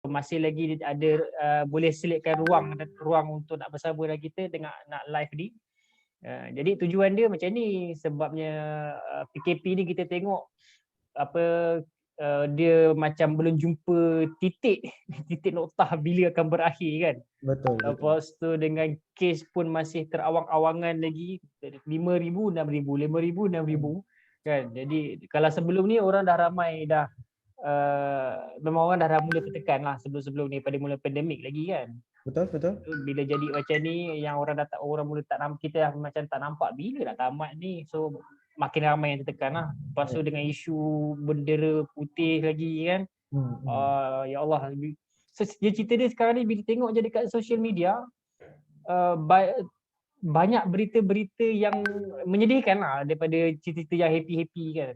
masih lagi ada boleh selitkan ruang untuk nak bersama dengan kita dengan nak live ni. Jadi tujuan dia macam ni, sebabnya PKP ni kita tengok dia macam belum jumpa titik noktah bila akan berakhir kan. Betul. Lepas tu dengan kes pun masih terawang-awangan lagi, 5,000, 6,000, 5,000, 6,000 kan. Jadi kalau sebelum ni orang dah ramai dah memang orang dah mula tertekan lah sebelum ni pada mula pandemik lagi kan. Betul. Bila jadi macam ni yang orang mula tak nampak, kita macam tak nampak bila nak tamat ni. So makin ramai yang tertekan lah. Lepas tu dengan isu bendera putih lagi kan. Ya Allah. So, dia cerita dia sekarang ni bila tengok je dekat social media, banyak berita-berita yang menyedihkan lah daripada cerita-cerita yang happy-happy kan.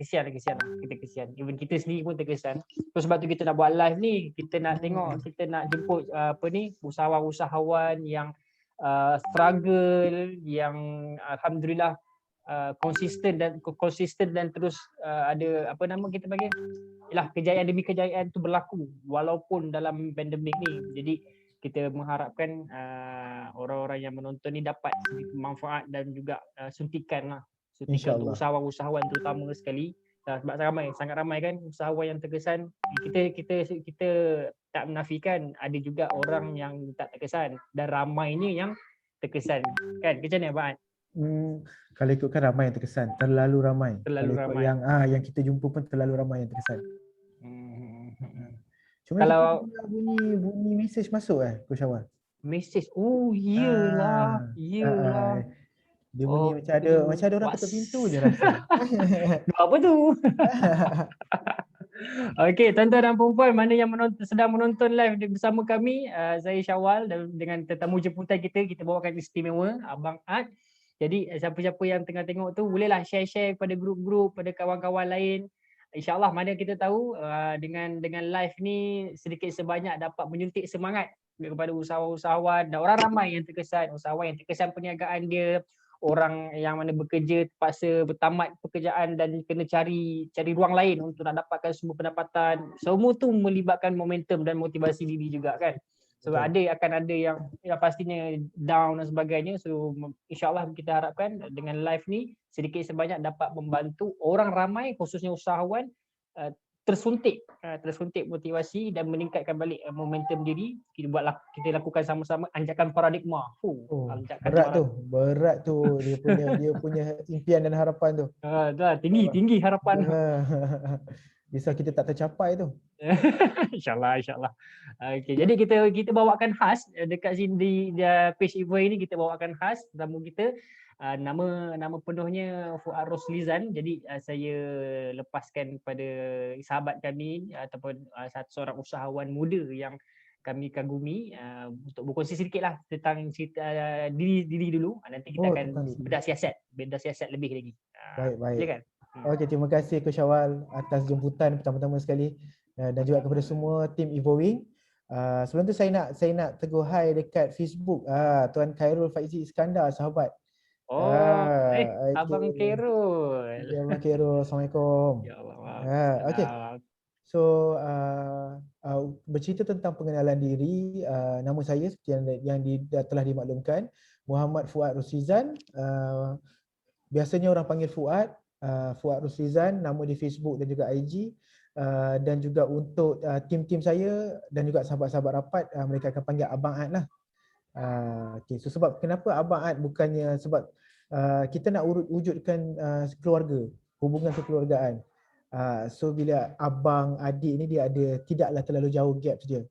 Kesian lah, kita kesian. Even kita sendiri pun terkesan. So, sebab tu kita nak buat live ni, kita nak tengok, kita nak jemput usahawan-usahawan yang struggle, yang alhamdulillah konsisten dan terus ada kita panggil kejayaan demi kejayaan tu berlaku walaupun dalam pandemik ni. Jadi kita mengharapkan orang-orang yang menonton ni dapat manfaat dan juga suntikan untuk usahawan-usahawan terutama sekali. Sebab sangat ramai kan usahawan yang terkesan. Kita tak menafikan ada juga orang yang tak terkesan dan ramainya yang terkesan kan. Macam mana Abang Ad? Kalau ikutkan ramai yang terkesan, terlalu ramai. Kalau ikut yang kita jumpa pun terlalu ramai yang terkesan. Cuma kalau bunyi mesej masuk Coach Awal. Mesej. Oh, iyalah. Dia bunyi macam ada orang ketuk pintu je rasa. Apa tu? Okey, tuan-tuan dan puan-puan mana yang sedang menonton live bersama kami, saya Syawal dan dengan tetamu jemputan kita bawakan istimewa Abang Ad. Jadi siapa-siapa yang tengah tengok tu bolehlah share pada grup-grup, pada kawan-kawan lain. InsyaAllah mana kita tahu dengan live ni sedikit sebanyak dapat menyuntik semangat kepada usahawan-usahawan dan orang ramai yang terkesan, usahawan yang terkesan perniagaan dia, orang yang mana bekerja terpaksa bertamat pekerjaan dan kena cari ruang lain untuk nak dapatkan semua pendapatan. Semua tu melibatkan momentum dan motivasi diri juga kan. Sebab akan ada yang pastinya down dan sebagainya. So insyaAllah kita harapkan dengan live ni sedikit sebanyak dapat membantu orang ramai khususnya usahawan tersuntik motivasi dan meningkatkan balik momentum diri. Kita lakukan sama-sama anjakan paradigma. Berat tu dia punya impian dan harapan tu. Tinggi harapan. Bisa kita tak tercapai tu. InsyaAllah. Okay, jadi kita bawakan khas dekat sini di page Evoy ni, kita bawakan khas tetamu kita. Nama penuhnya Fuad Roslizan. Jadi saya lepaskan kepada sahabat kami ataupun seorang usahawan muda yang kami kagumi untuk berkongsi sedikitlah tentang cerita diri dulu. Nanti kita akan bedah siasat lebih lagi. Baik. Silakan. Okey, terima kasih Coach Syawal atas jemputan pertama-tama sekali dan juga kepada semua tim Evowing. Sebelum tu saya nak tegur hai dekat Facebook Tuan Khairul Faizi Iskandar, sahabat. Abang Khairul. Ya, Abang Khairul. Assalamualaikum. Ya Allah. Okey. So bercerita tentang pengenalan diri, nama saya seperti yang telah dimaklumkan, Muhammad Fuad Roslizan. Biasanya orang panggil Fuad Roslizan, nama di Facebook dan juga IG. Dan juga untuk tim-tim saya dan juga sahabat-sahabat rapat, mereka akan panggil Abang Ad lah. Okay. So sebab kenapa Abang Ad, bukannya sebab kita nak wujudkan keluarga, hubungan kekeluargaan. So bila abang adik ni dia ada tidaklah terlalu jauh gap dia.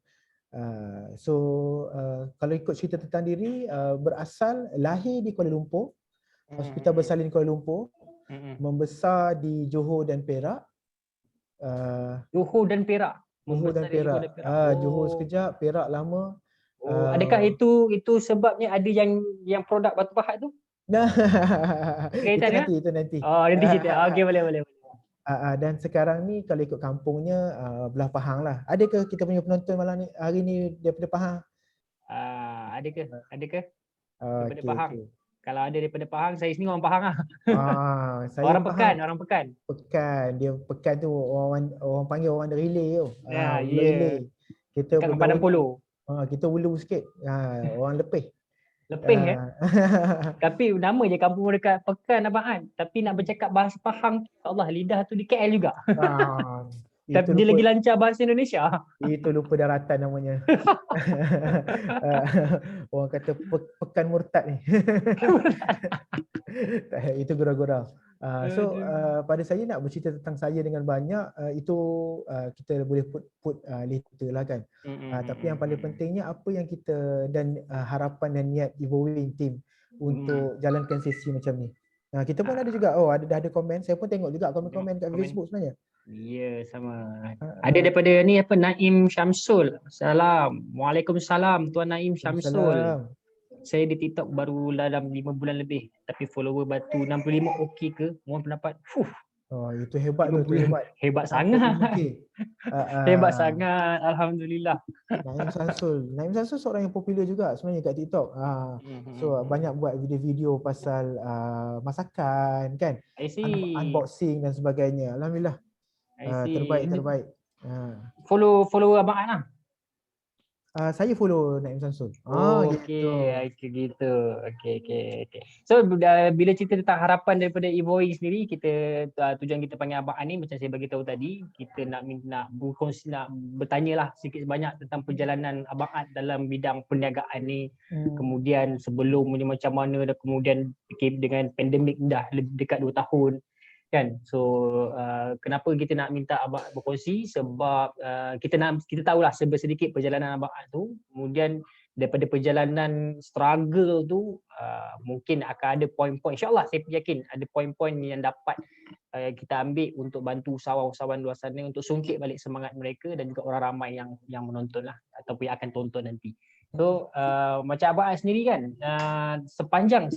Kalau ikut cerita tentang diri, lahir di Kuala Lumpur, hospital bersalin Kuala Lumpur, membesar di Johor dan Perak. Johor dan Perak. Johor sekejap, Perak lama. Adakah itu sebabnya ada yang produk batu pahat tu? Itu nanti. Nanti cerita. Okey, boleh. Dan sekarang ni kalau ikut kampungnya belah Pahang lah. Adakah kita punya penonton malam ni hari ni daripada Pahang? Adakah? Daripada Okay, Pahang. Kalau ada daripada Pahang, saya sendiri orang Pahang lah. Saya orang Pekan. Pekan. Dia Pekan tu orang panggil orang relay tu. Ya, relay. Kita Dekat bergaul, Padang Polo. kita ulu sikit. Orang lepeh. Lepeh Tapi nama je kampung dekat Pekan Abang Ad. Tapi nak bercakap bahasa Pahang, Allah lidah tu di KL juga. Ah, Tapi itu dia lupa lagi lancar bahasa Indonesia. daratan namanya. Ah, orang kata pekan murtad ni. Itu gurau-gurau. Aduh. Pada saya nak bercerita tentang saya dengan banyak, itu kita boleh put later lah kan. Tapi yang paling pentingnya apa yang kita dan harapan dan niat evolving team untuk jalankan sesi macam ni. Kita pun ada juga, dah ada komen. Saya pun tengok juga komen-komen kat Komen. Facebook sebenarnya. Ya, sama. Ah, Ada daripada ni apa, Naim Syamsul. Salam. Waalaikumsalam Tuan Naim Syamsul. Waalaikumsalam. Saya di TikTok baru dalam 5 bulan lebih. Tapi follower batu 65 okey ke? Mohon pendapat. Itu hebat 5 tu, bulan. hebat. Hebat Sampai sangat. 5K. Hebat sangat. Alhamdulillah. Naim Samsul seorang yang popular juga sebenarnya kat TikTok. So banyak buat video-video pasal masakan kan, I see. unboxing dan sebagainya. Alhamdulillah. I see. Terbaik. Follow Abang An lah. Saya follow Naim Samsul. Okey, gitu. Okey. So bila cerita tentang harapan daripada Evoy sendiri, kita tujuan kita panggil Abang An ni macam saya bagi tahu tadi, kita nak berkongsi, nak bertanyalah sikit sebanyak tentang perjalanan Abang An dalam bidang perniagaan ni. Kemudian sebelum ni macam mana, dan kemudian dengan pandemik dah lebih dekat 2 tahun. Kan, so kenapa kita nak minta Abang berkongsi, sebab kita tahulah sedikit perjalanan Abang tu. Kemudian daripada perjalanan struggle tu, mungkin akan ada poin-poin, insyaAllah saya yakin ada poin-poin yang dapat kita ambil untuk bantu usahawan-usahawan luar sana untuk sungkit balik semangat mereka dan juga orang ramai yang menonton lah, ataupun yang akan tonton nanti. So macam Abang sendiri kan, sepanjang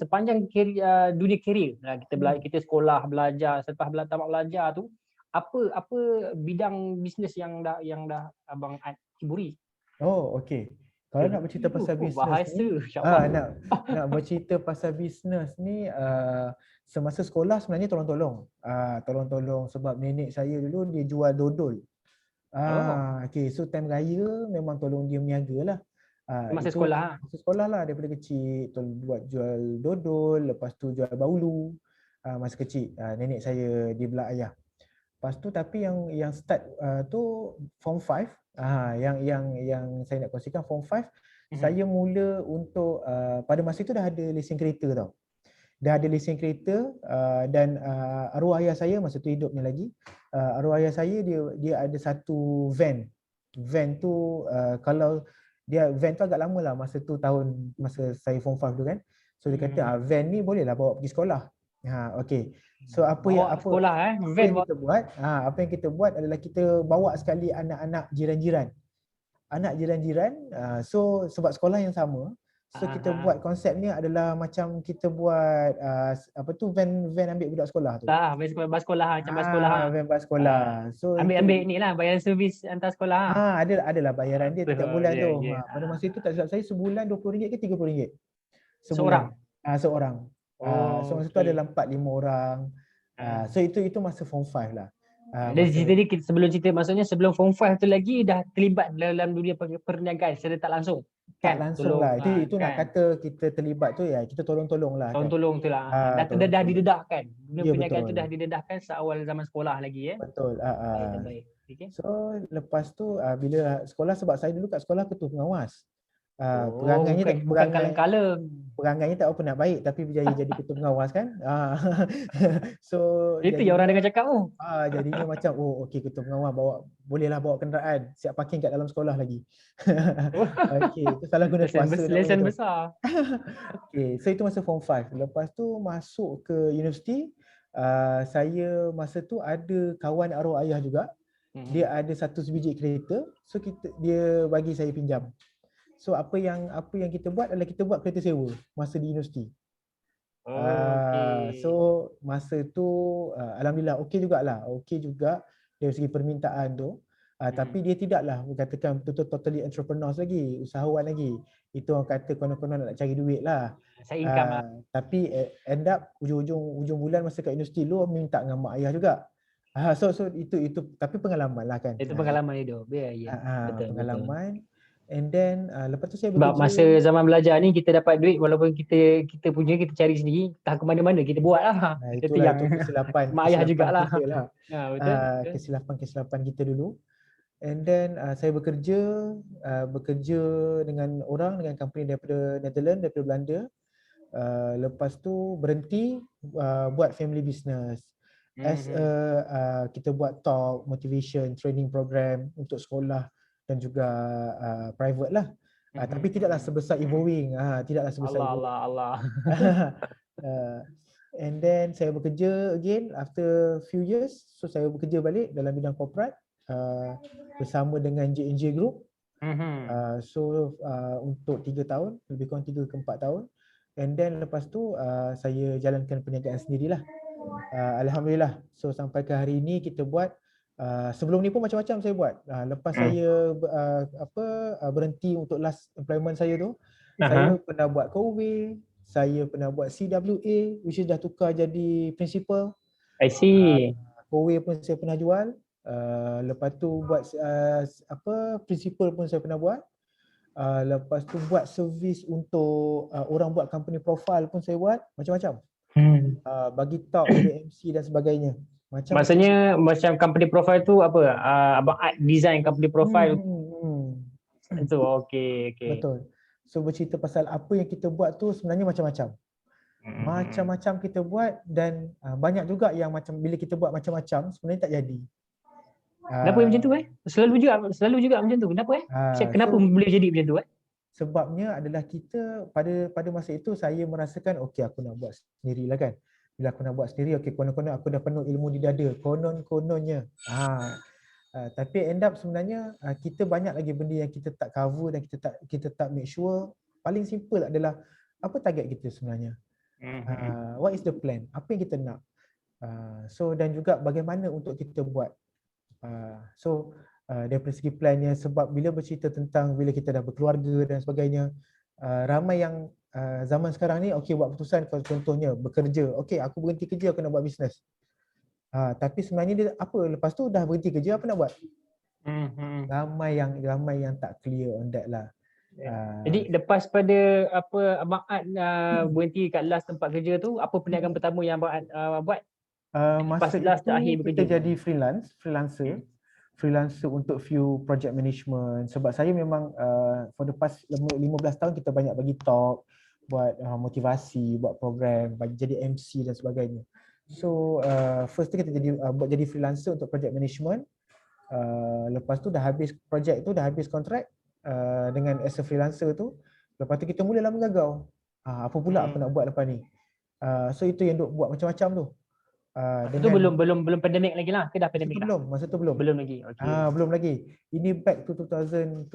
dunia career, kita sekolah, belajar, selepas tamat belajar tu, apa bidang bisnes yang dah Abang ciburi? Okey. Kalau nak bercerita pasal bisnes bahasa, ni, nak bercerita pasal bisnes ni, semasa sekolah sebenarnya tolong-tolong sebab nenek saya dulu dia jual dodol. Okey, so time raya memang tolong dia berniaga lah. Masa sekolah lah, daripada kecil buat jual dodol, lepas tu jual bahulu. Masa kecil nenek saya di belah ayah. Lepas tu tapi yang start tu form 5, yang saya nak kongsikan form 5, saya mula untuk pada masa itu dah ada lesen kereta tau. Dan arwah ayah saya masa tu hidupnya lagi. Arwah ayah saya dia ada satu van. Van tu kalau van tu agak lama lah masa saya form 5 tu kan. So dia kata van ni bolehlah bawa pergi sekolah. Okey. So apa yang kita buat adalah kita bawa sekali anak-anak jiran-jiran. So sebab sekolah yang sama, so kita buat konsep ni adalah macam kita buat van ambil budak sekolah tu. Bas sekolah macam bas sekolah. Van bas sekolah. So ambil ni lah bayaran servis antar sekolah. Adalah bayaran dia tiap bulan tu. Pada masa itu tak silap saya sebulan RM20 ke RM30 sebulan. Seorang. So masa tu adalah 4-5 orang. So itu masa form 5 lah. Jadi sebelum cerita, maksudnya sebelum form 5 tu lagi dah terlibat dalam dunia perniagaan secara tak langsung. Tak langsung lah. Itu nak kata kita terlibat tu ya, kita tolong-tolong lah. Tolong tu lah. Dah didedahkan. Dunia perniagaan tu dah didedahkan seawal zaman sekolah lagi. Betul. Baik. Okay. So lepas tu bila sekolah, sebab saya dulu kat sekolah ketua pengawas. Perangainya bukan kaleng-kaleng. Perangainya tak apa nak baik, tapi berjaya jadi ketua pengawas kan. So itu yang orang dengar cakap tu. Jadinya macam okey, ketua pengawas bolehlah bawa kenderaan, siap parking kat dalam sekolah lagi. Okey, itu salah guna kuasa. Lesen besar. Okey, so itu masa form 5. Lepas tu masuk ke universiti, saya masa tu ada kawan arwah ayah juga. Dia ada satu sebiji kereta, so dia bagi saya pinjam. So apa yang kita buat adalah kita buat kereta sewa masa di universiti. So masa tu alhamdulillah okey juga dari segi permintaan tu. Tapi dia tidaklah katakan betul-betul totally entrepreneurs lagi, usahawan lagi. Itu orang kata konon-konon nak cari duit lah. Saya income lah. Tapi end up ujung bulan masa kat universiti lu minta dengan mak ayah juga. So itu tapi pengalaman lah kan. Itu pengalaman hidup. Ya, ya. Betul, betul. Pengalaman. And then lepas tu saya Sebab bekerja. masa zaman belajar ni kita dapat duit walaupun kita punya kita cari sendiri, entah ke mana-mana kita buat lah. Itu Itulah yang itu kesilapan mak ayah jugalah. kita lah. Betul, betul. Kesilapan kita dulu. And then saya bekerja dengan company daripada Netherlands, daripada Belanda. Lepas tu berhenti buat family business. Kita buat talk, motivation, training program untuk sekolah dan juga private lah. Tapi tidaklah sebesar Evolving. Tidaklah sebesar Allah. And then saya bekerja again after few years. So saya bekerja balik dalam bidang corporate bersama dengan J&J Group. Untuk 3 tahun, lebih kurang 3 ke 4 tahun. And then lepas tu saya jalankan perniagaan sendirilah. Alhamdulillah. So sampai ke hari ini kita buat sebelum ni pun macam-macam saya buat. Lepas saya berhenti untuk last employment saya tu, saya pernah buat Kowe, saya pernah buat CWA which is dah tukar jadi principal. I see. Kowe pun saya pernah jual. Lepas tu buat principal pun saya pernah buat. Lepas tu buat servis untuk orang buat company profile pun saya buat, macam-macam. Bagi talk, jadi MC dan sebagainya. Maksudnya macam company profile tu apa? Abang Art design company profile. Itu okey. Betul. So bercerita pasal apa yang kita buat tu sebenarnya macam-macam. Macam-macam kita buat dan banyak juga yang macam bila kita buat macam-macam sebenarnya tak jadi. Kenapa macam tu Selalu juga macam tu. Kenapa Kenapa boleh jadi macam tu Sebabnya adalah kita pada masa itu saya merasakan okey aku nak buat sendirilah kan. Bila aku nak buat sendiri, okey konon-konon aku dah penuh ilmu di dada, kononnya. Tapi end up sebenarnya kita banyak lagi benda yang kita tak cover dan kita tak make sure. Paling simple adalah apa target kita sebenarnya. What is the plan? Apa yang kita nak? Dan juga bagaimana untuk kita buat. Daripada segi plannya, sebab bila bercerita tentang bila kita dah berkeluarga dan sebagainya, ramai yang zaman sekarang ni okey buat keputusan, contohnya bekerja, okey aku berhenti kerja aku nak buat bisnes. Tapi sebenarnya dia apa lepas tu dah berhenti kerja apa nak buat? Ramai yang tak clear on that lah. Jadi lepas pada apa Abang Art berhenti kat last tempat kerja tu, apa perniagaan pertama yang Abang Art buat? Masa last akhir bekerja. kita jadi freelancer untuk few project management, sebab saya memang for the past 15 tahun kita banyak bagi talk, buat motivasi, buat program, jadi MC dan sebagainya. So first kita jadi freelancer untuk project management. Lepas tu dah habis project tu, dah habis kontrak dengan as a freelancer tu. Lepas tu kita mulalah mengagau. Apa pula aku nak buat lepas ni. So itu yang duk buat macam-macam tu. Itu belum pandemik lagi lah, ke dah pandemik dah? Masa tu belum. Belum lagi. Okay. Belum lagi. Ini back to 2019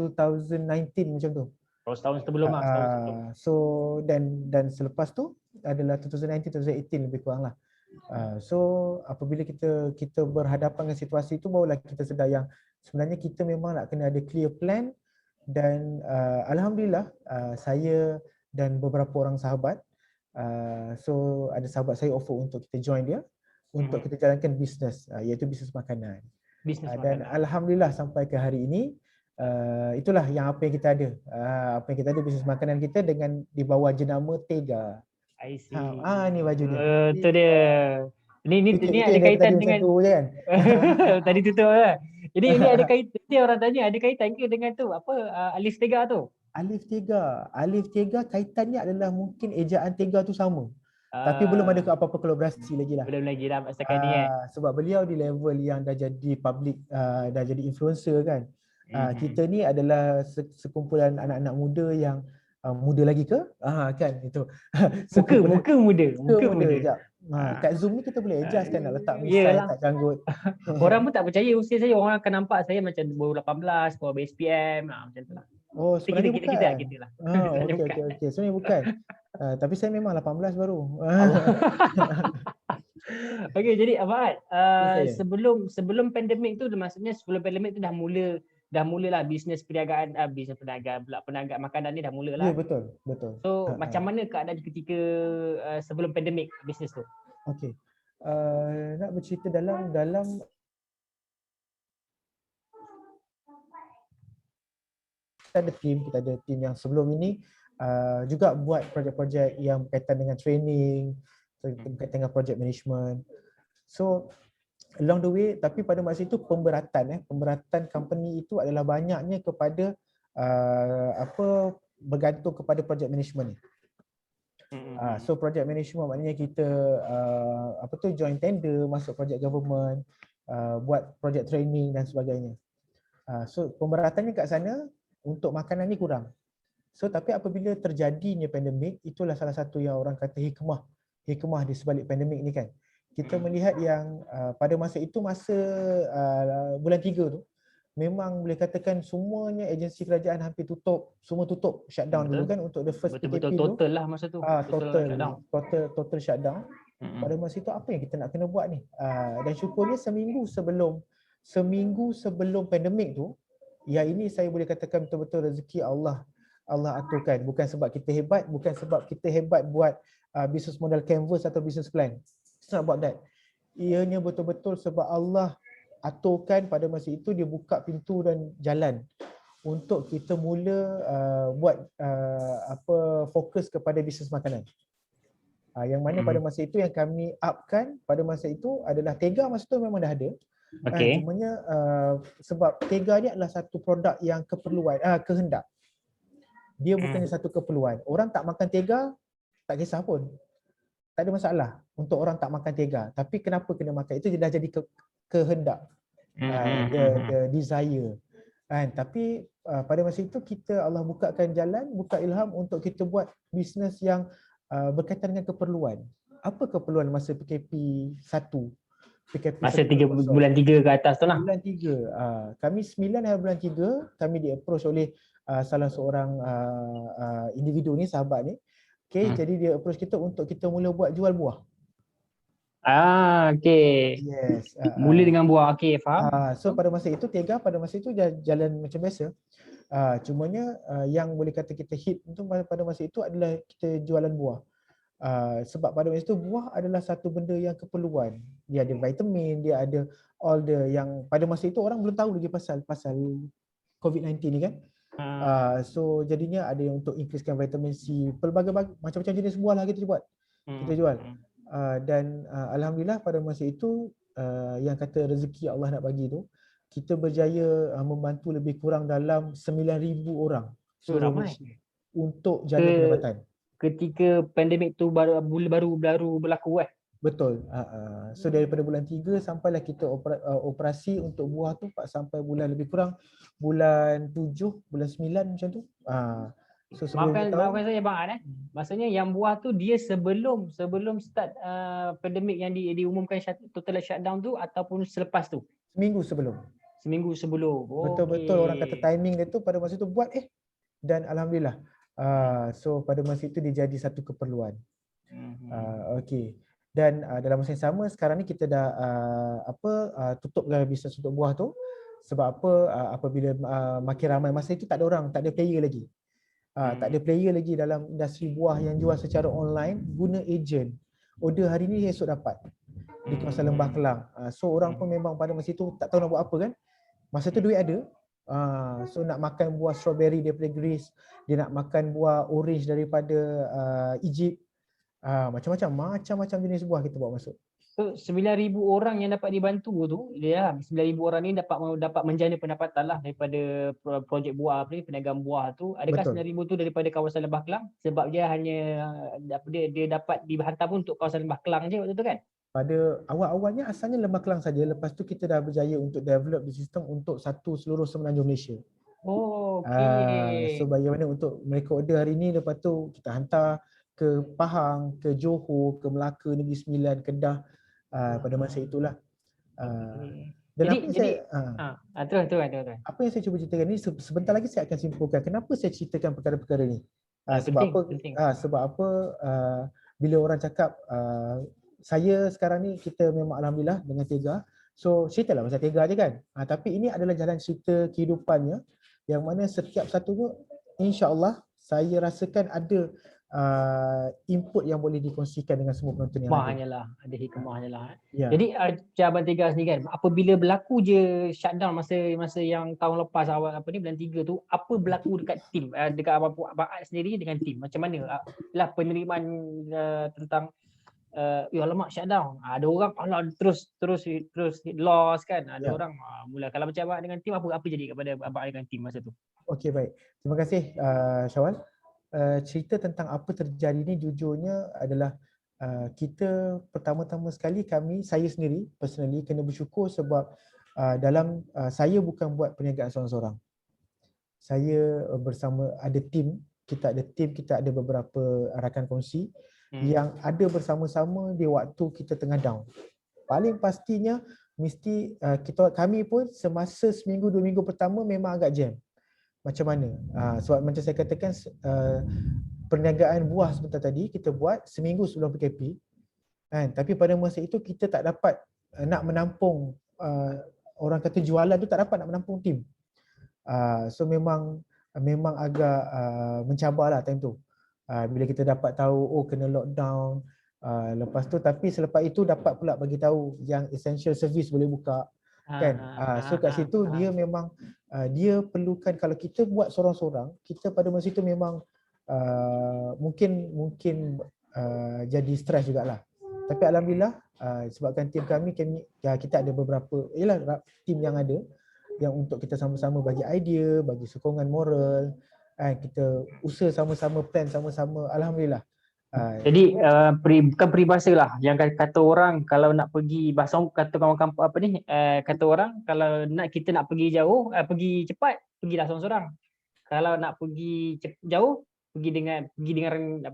macam tu. Setahun sebelum lah. So dan selepas tu adalah 2019 2018 lebih kurang lah. So apabila kita berhadapan dengan situasi itu, barulah kita sedar yang sebenarnya kita memang nak kena ada clear plan. Dan alhamdulillah saya dan beberapa orang sahabat, so ada sahabat saya offer untuk kita join dia untuk kita jalankan bisnes, iaitu bisnes makanan. Dan alhamdulillah sampai ke hari ini itulah yang apa yang kita ada. Apa yang kita ada, bisnes makanan kita dengan di bawah jenama Tega. I see. Ni baju dia. Itu dia. Ini ada kaitan dengan tu je kan. Tadi tutup lah. Jadi ini ada kaitan, dia orang tanya ada kaitan ke dengan tu apa Alif Tega tu? Alif Tega kaitannya adalah mungkin ejaan Tega tu sama. Tapi belum ada apa-apa kolaborasi lagi lah. Belum lagi dah masakan ni sebab beliau di level yang dah jadi public, dah jadi influencer kan. Kita ni adalah sekumpulan anak-anak muda yang muda lagi ke? Kan itu. Muka muda. Sekejap. Kat Zoom ni kita boleh adjust kan, nak letak misai tak janggut. Orang pun tak percaya usia saya, orang akan nampak saya macam baru 18, baru SPM macam tu lah. Oh, sebenarnya bukan. Kita lah. Okey. Sebenarnya bukan. Tapi saya memang 18 baru. Okey, jadi Abang Art, sebelum pandemik tu, maksudnya sebelum pandemik tu dah mulalah bisnes perniagaan pula perniagaan makanan ni dah mulalah. Ya, betul. So macam mana keadaan ketika sebelum pandemik bisnes tu? Okey. nak bercerita dalam kita ada tim yang sebelum ini juga buat projek-projek yang berkaitan dengan training, berkaitan dengan project management. So along the way, tapi pada masa itu pemberatan company itu adalah banyaknya kepada bergantung kepada project management ni. So project management maknanya kita join tender, masuk project government, buat project training dan sebagainya. So pemberatannya kat sana untuk makanan ni kurang. So tapi apabila terjadinya pandemik, itulah salah satu yang orang kata hikmah di sebalik pandemik ni kan. Kita melihat yang pada masa itu, bulan 3 tu, memang boleh katakan semuanya agensi kerajaan hampir tutup, semua tutup, shutdown dulu kan untuk the first PKP dulu. Total lah masa tu. Total shutdown. Pada masa itu apa yang kita nak kena buat ni? Dan syukurnya seminggu sebelum pandemik tu, ya ini saya boleh katakan betul-betul rezeki Allah aturkan. Bukan sebab kita hebat, buat business model canvas atau business plan. It's not about that. Ianya betul-betul sebab Allah aturkan pada masa itu, dia buka pintu dan jalan untuk kita mula fokus kepada bisnes makanan. Yang mana pada masa itu yang kami upkan pada masa itu adalah Tega. Masa tu memang dah ada. Cumanya sebab Tega ni adalah satu produk yang kehendak. Dia bukannya satu keperluan. Orang tak makan Tega, tak kisah pun. Tak ada masalah untuk orang tak makan Tega. Tapi kenapa kena makan? Itu dah jadi kehendak. The desire. Tapi pada masa itu Allah bukakan jalan, buka ilham untuk kita buat bisnes yang berkaitan dengan keperluan. Apa keperluan masa PKP 1? Masa bulan 3 ke atas tu lah. Bulan 3. Kami 9 hari bulan 3, kami di-approach oleh salah seorang individu ni, sahabat ni. Jadi dia approach kita untuk kita mula buat jual buah. Yes. Mula dengan buah, faham. So pada masa itu Tega pada masa itu jalan macam biasa. Cumanya yang boleh kata kita hit itu pada masa itu adalah kita jualan buah. Sebab pada masa itu buah adalah satu benda yang keperluan. Dia ada vitamin, dia ada all the yang pada masa itu orang belum tahu lagi pasal COVID-19 ni kan. So jadinya ada yang untuk increasekan vitamin C, pelbagai macam-macam jenis buah lah kita buat. Kita jual. Dan alhamdulillah pada masa itu yang kata rezeki Allah nak bagi tu, kita berjaya membantu lebih kurang dalam 9,000 orang seluruh Malaysia untuk jana pendapatan. Ketika pandemik tu baru berlaku Betul. So daripada bulan 3 sampailah kita operasi untuk buah tu sampai bulan lebih kurang bulan 7, bulan 9 macam tu. So maafkan saya Bang An. Maksudnya yang buah tu dia sebelum start pandemik yang diumumkan total shutdown tu ataupun selepas tu? Seminggu sebelum. Betul-betul orang kata timing dia tu pada masa tu buat dan alhamdulillah. So pada masa itu dia jadi satu keperluan. Okey. Dan dalam masa yang sama sekarang ni kita dah tutuplah bisnes untuk buah tu. Sebab apa? Apabila makin ramai, masa itu tak ada player lagi. Tak ada player lagi dalam industri buah yang jual secara online, guna ejen. Order hari ni esok dapat di kawasan Lembah Kelang. So orang pun memang pada masa itu tak tahu nak buat apa kan. Masa tu duit ada. So nak makan buah strawberry daripada Greece, dia nak makan buah orange daripada Egypt. Macam-macam jenis buah kita bawa masuk. So 9,000 orang yang dapat dibantu tu, 9,000 orang ni dapat menjana pendapatan lah daripada projek buah peniagaan buah tu. Adakah 9,000 tu daripada kawasan Lembah Kelang? Sebab dia dapat dihantar pun untuk kawasan Lembah Kelang je waktu tu kan? Pada awal-awalnya asalnya Lembah Kelang saja. Lepas tu kita dah berjaya untuk develop the sistem untuk seluruh Semenanjung Malaysia. So bagaimana untuk mereka order hari ni, lepas tu kita hantar ke Pahang, ke Johor, ke Melaka, Negeri Sembilan, Kedah. Pada masa itulah. Dan apa yang saya cuba ceritakan ni, sebentar lagi saya akan simpulkan kenapa saya ceritakan perkara-perkara ni. Sebab apa bila orang cakap saya sekarang ni, kita memang alhamdulillah dengan Tega. So ceritalah pasal Tega je kan. Tapi ini adalah jalan cerita kehidupannya yang mana setiap satu tu insya-Allah saya rasakan ada input yang boleh dikongsikan dengan semua penonton yang ada. Hikmahnya lah, ada hikmahnya lah. Ya. Jadi macam Abang Tegar sendiri kan, apabila berlaku je shutdown masa yang tahun lepas awal apa ni bulan 3 tu, apa berlaku dekat tim, dekat Abang Ad sendiri dengan tim? Macam mana lah penerimaan tentang ya alamak shutdown. Ada orang terus loss kan. Ada orang mula, kalau macam Abang dengan tim, apa jadi kepada Abang dengan tim masa tu? Okey, baik. Terima kasih Syawal. Cerita tentang apa terjadi ni jujurnya adalah kita pertama-tama sekali saya sendiri personally kena bersyukur sebab saya bukan buat perniagaan seorang-seorang. Saya bersama ada tim, kita ada beberapa rakan kongsi yang ada bersama-sama di waktu kita tengah down. Paling pastinya mesti kami pun semasa seminggu 2 minggu pertama memang agak jam. Macam mana? Sebab macam saya katakan perniagaan buah sebentar tadi kita buat seminggu sebelum PKP kan, tapi pada masa itu kita tak dapat nak menampung orang kata jualan tu tak dapat nak menampung tim. So memang agak mencabarlah time tu. Bila kita dapat tahu kena lockdown, lepas tu tapi selepas itu dapat pula bagi tahu yang essential service boleh buka kan. So kat situ dia memang dia perlukan, kalau kita buat seorang-seorang, kita pada masa itu memang mungkin jadi stres jugalah. Tapi alhamdulillah sebabkan tim kami kita ada beberapa tim yang ada yang untuk kita sama-sama bagi idea, bagi sokongan moral, kita usaha sama-sama, plan sama-sama, alhamdulillah. Jadi bukan peribahasa lah yang kata orang kalau nak pergi, bahasa kata kawan-kawan apa ni, kata orang kalau kita nak pergi jauh, pergi cepat, pergilah seorang-seorang. Kalau nak pergi jauh, pergi dengan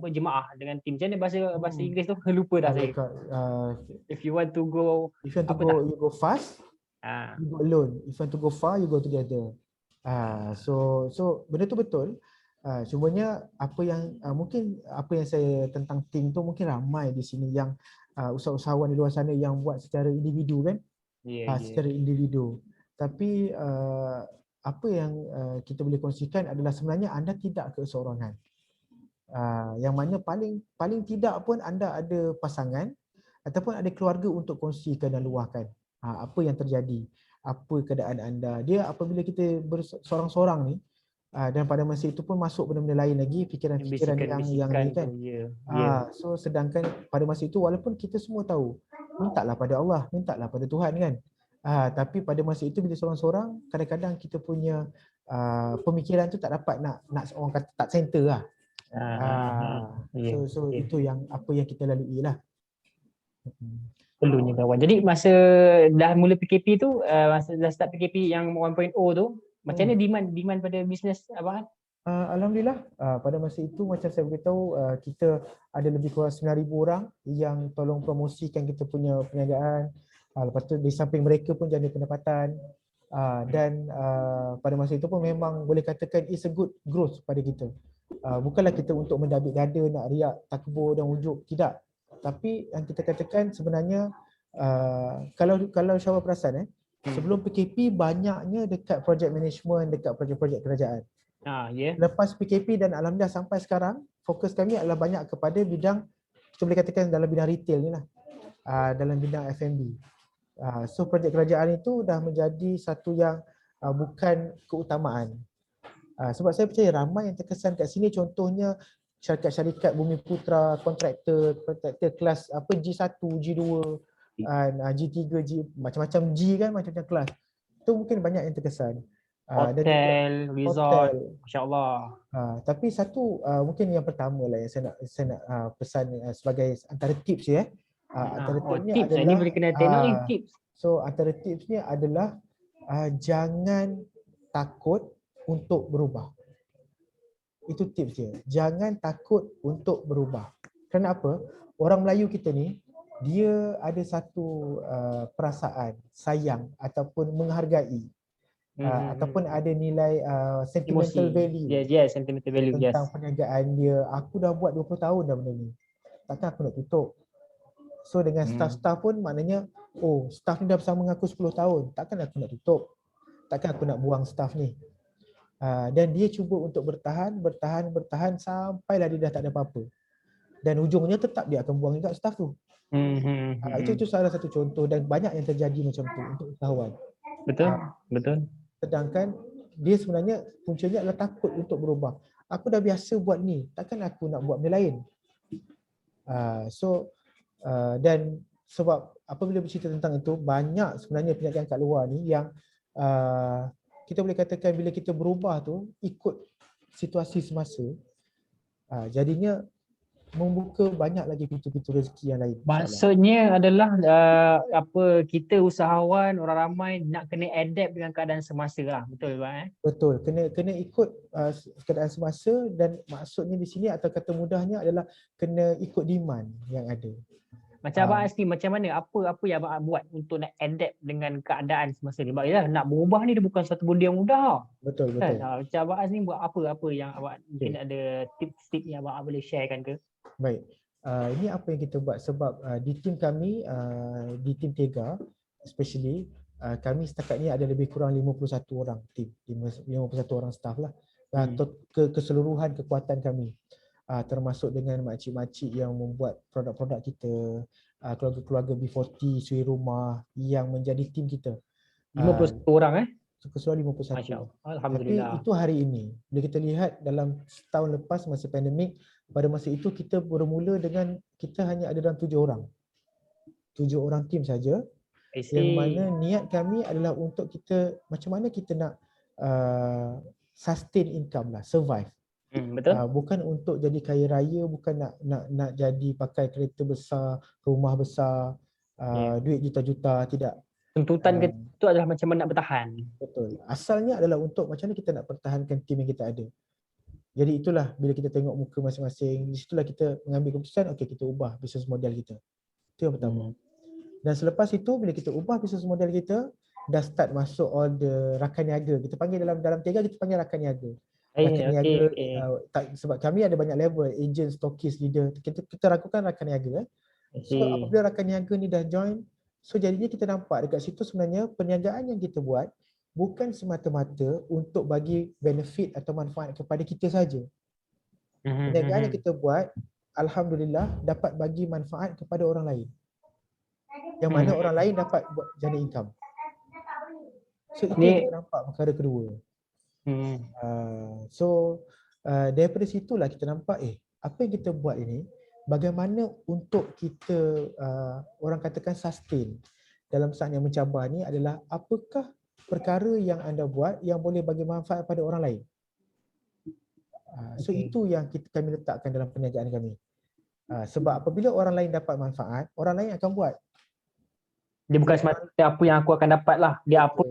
jemaah, dengan tim. Macam mana bahasa Inggeris tu? Lupa dah saya. If you want to go you go fast, you go alone. If you want to go far, you go together. So benda tu betul. Cumanya mungkin apa yang saya tentang tim tu, mungkin ramai di sini yang usahawan di luar sana yang buat secara individu kan. Secara individu. Tapi apa yang kita boleh kongsikan adalah sebenarnya anda tidak keseorangan. Yang mana paling tidak pun anda ada pasangan ataupun ada keluarga untuk kongsikan dan luahkan apa yang terjadi, apa keadaan anda. Dia apabila kita seorang-seorang ni, dan pada masa itu pun masuk benda-benda lain lagi, fikiran-fikiran yang ni kan. So sedangkan pada masa itu walaupun kita semua tahu, mintalah pada Allah, mintalah pada Tuhan kan. Tapi pada masa itu bila seorang-seorang, kadang-kadang kita punya pemikiran tu tak dapat nak orang kata tak center lah. So itu apa yang kita lalui lah. Perlunya kawan. Jadi masa dah mula PKP tu, masa dah start PKP yang 1.0 tu, macam mana demand pada bisnes abang? Alhamdulillah, pada masa itu macam saya beritahu, kita ada lebih kurang 9,000 orang yang tolong promosikan kita punya perniagaan. Lepas tu di samping mereka pun jana pendapatan. Dan pada masa itu pun memang boleh katakan it's a good growth pada kita. Bukanlah kita untuk mendabik dada, nak riak, takbur dan ujuk, tidak. Tapi yang kita katakan sebenarnya kalau Syawal perasan sebelum PKP banyaknya dekat project management, dekat projek-projek kerajaan. Lepas PKP dan alhamdulillah sampai sekarang, fokus kami adalah banyak kepada bidang, kita boleh katakan dalam bidang retail ni lah, dalam bidang F&B. So projek kerajaan itu dah menjadi satu yang bukan keutamaan. Sebab saya percaya ramai yang terkesan kat sini, contohnya syarikat Bumi Putra, kontraktor kelas G1, G2, G3, macam-macam G kan, macam-macam kelas. Itu mungkin banyak yang terkesan. Hotel, resort, masya-Allah. Tapi satu mungkin yang pertama lah yang saya nak pesan sebagai antara tips antara tipsnya tips adalah ini boleh kena tengok tips. So antara tipsnya adalah jangan takut untuk berubah. Itu tips dia. Jangan takut untuk berubah. Kenapa? Orang Melayu kita ni, dia ada satu perasaan sayang ataupun menghargai. Ataupun ada nilai sentimental value. Sentimental value tentang perniagaan dia. Aku dah buat 20 tahun dah benda ni. Takkan aku nak tutup. So dengan staff-staff pun maknanya, staff ni dah bersama dengan aku 10 tahun. Takkan aku nak tutup. Takkan aku nak buang staff ni. Dan dia cuba untuk bertahan sampailah dia dah tak ada apa-apa. Dan ujungnya tetap dia akan buang juga staff tu. Itu salah satu contoh dan banyak yang terjadi macam tu untuk usahawan. Betul, betul. Sedangkan dia sebenarnya puncanya adalah takut untuk berubah. Aku dah biasa buat ni, takkan aku nak buat benda lain. Dan sebab apabila bercerita tentang itu, banyak sebenarnya perniagaan kat luar ni yang kita boleh katakan bila kita berubah tu ikut situasi semasa, jadinya membuka banyak lagi pintu-pintu rezeki yang lain. Maksudnya adalah kita usahawan orang ramai nak kena adapt dengan keadaan semasa lah, betul bang? Betul, kena ikut keadaan semasa, dan maksudnya di sini atau kata mudahnya adalah kena ikut demand yang ada. Macam abang Asni, macam mana apa yang abang buat untuk nak adapt dengan keadaan semasa ni? Sebab yalah, nak berubah ni dia bukan satu benda yang mudah. Betul. Macam abang Asni buat apa yang abang mungkin ada tips-tips yang abang boleh sharekan ke? Baik. Ini apa yang kita buat sebab di tim kami, di tim Tega especially, kami setakat ni ada lebih kurang 51 orang tim, 51 orang staff lah. Keseluruhan kekuatan kami, termasuk dengan makcik-makcik yang membuat produk-produk kita, keluarga-keluarga B40, suri rumah yang menjadi tim kita. 51 orang Keseluruhan 51. Masya Allah. Alhamdulillah. Tapi itu hari ini. Bila kita lihat dalam setahun lepas masa pandemik, pada masa itu kita bermula dengan kita hanya ada dalam 7 orang. 7 orang tim saja. Yang mana niat kami adalah untuk kita macam mana kita nak sustain income lah, survive. Betul. Bukan untuk jadi kaya raya, bukan nak jadi pakai kereta besar, rumah besar, duit juta-juta, tidak. Tuntutan itu adalah macam mana nak bertahan. Betul. Asalnya adalah untuk macam mana kita nak pertahankan tim yang kita ada. Jadi itulah bila kita tengok muka masing-masing, di situlah kita mengambil keputusan, okey kita ubah bisnes model kita. Itu yang pertama. Dan selepas itu bila kita ubah bisnes model kita, dah start masuk all the rakan niaga. Kita panggil dalam Tega kita panggil rakan niaga. Rakan niaga sebab kami ada banyak level, agent, stockist, leader. Kita rangkukan rakan niaga. So apabila rakan niaga ni dah join, so jadinya kita nampak dekat situ sebenarnya perniagaan yang kita buat bukan semata-mata untuk bagi benefit atau manfaat kepada kita saja. Perniagaan yang kita buat, alhamdulillah dapat bagi manfaat kepada orang lain. Yang mana orang lain dapat buat jana income. So itu yang kita nampak perkara kedua. Daripada situlah kita nampak apa yang kita buat ini, bagaimana untuk kita orang katakan sustain dalam saat yang mencabar ni adalah apakah perkara yang anda buat yang boleh bagi manfaat pada orang lain. So itu yang kami letakkan dalam perniagaan kami. Sebab apabila orang lain dapat manfaat, orang lain akan buat. Dia bukan semata apa yang aku akan dapat lah. Dia apa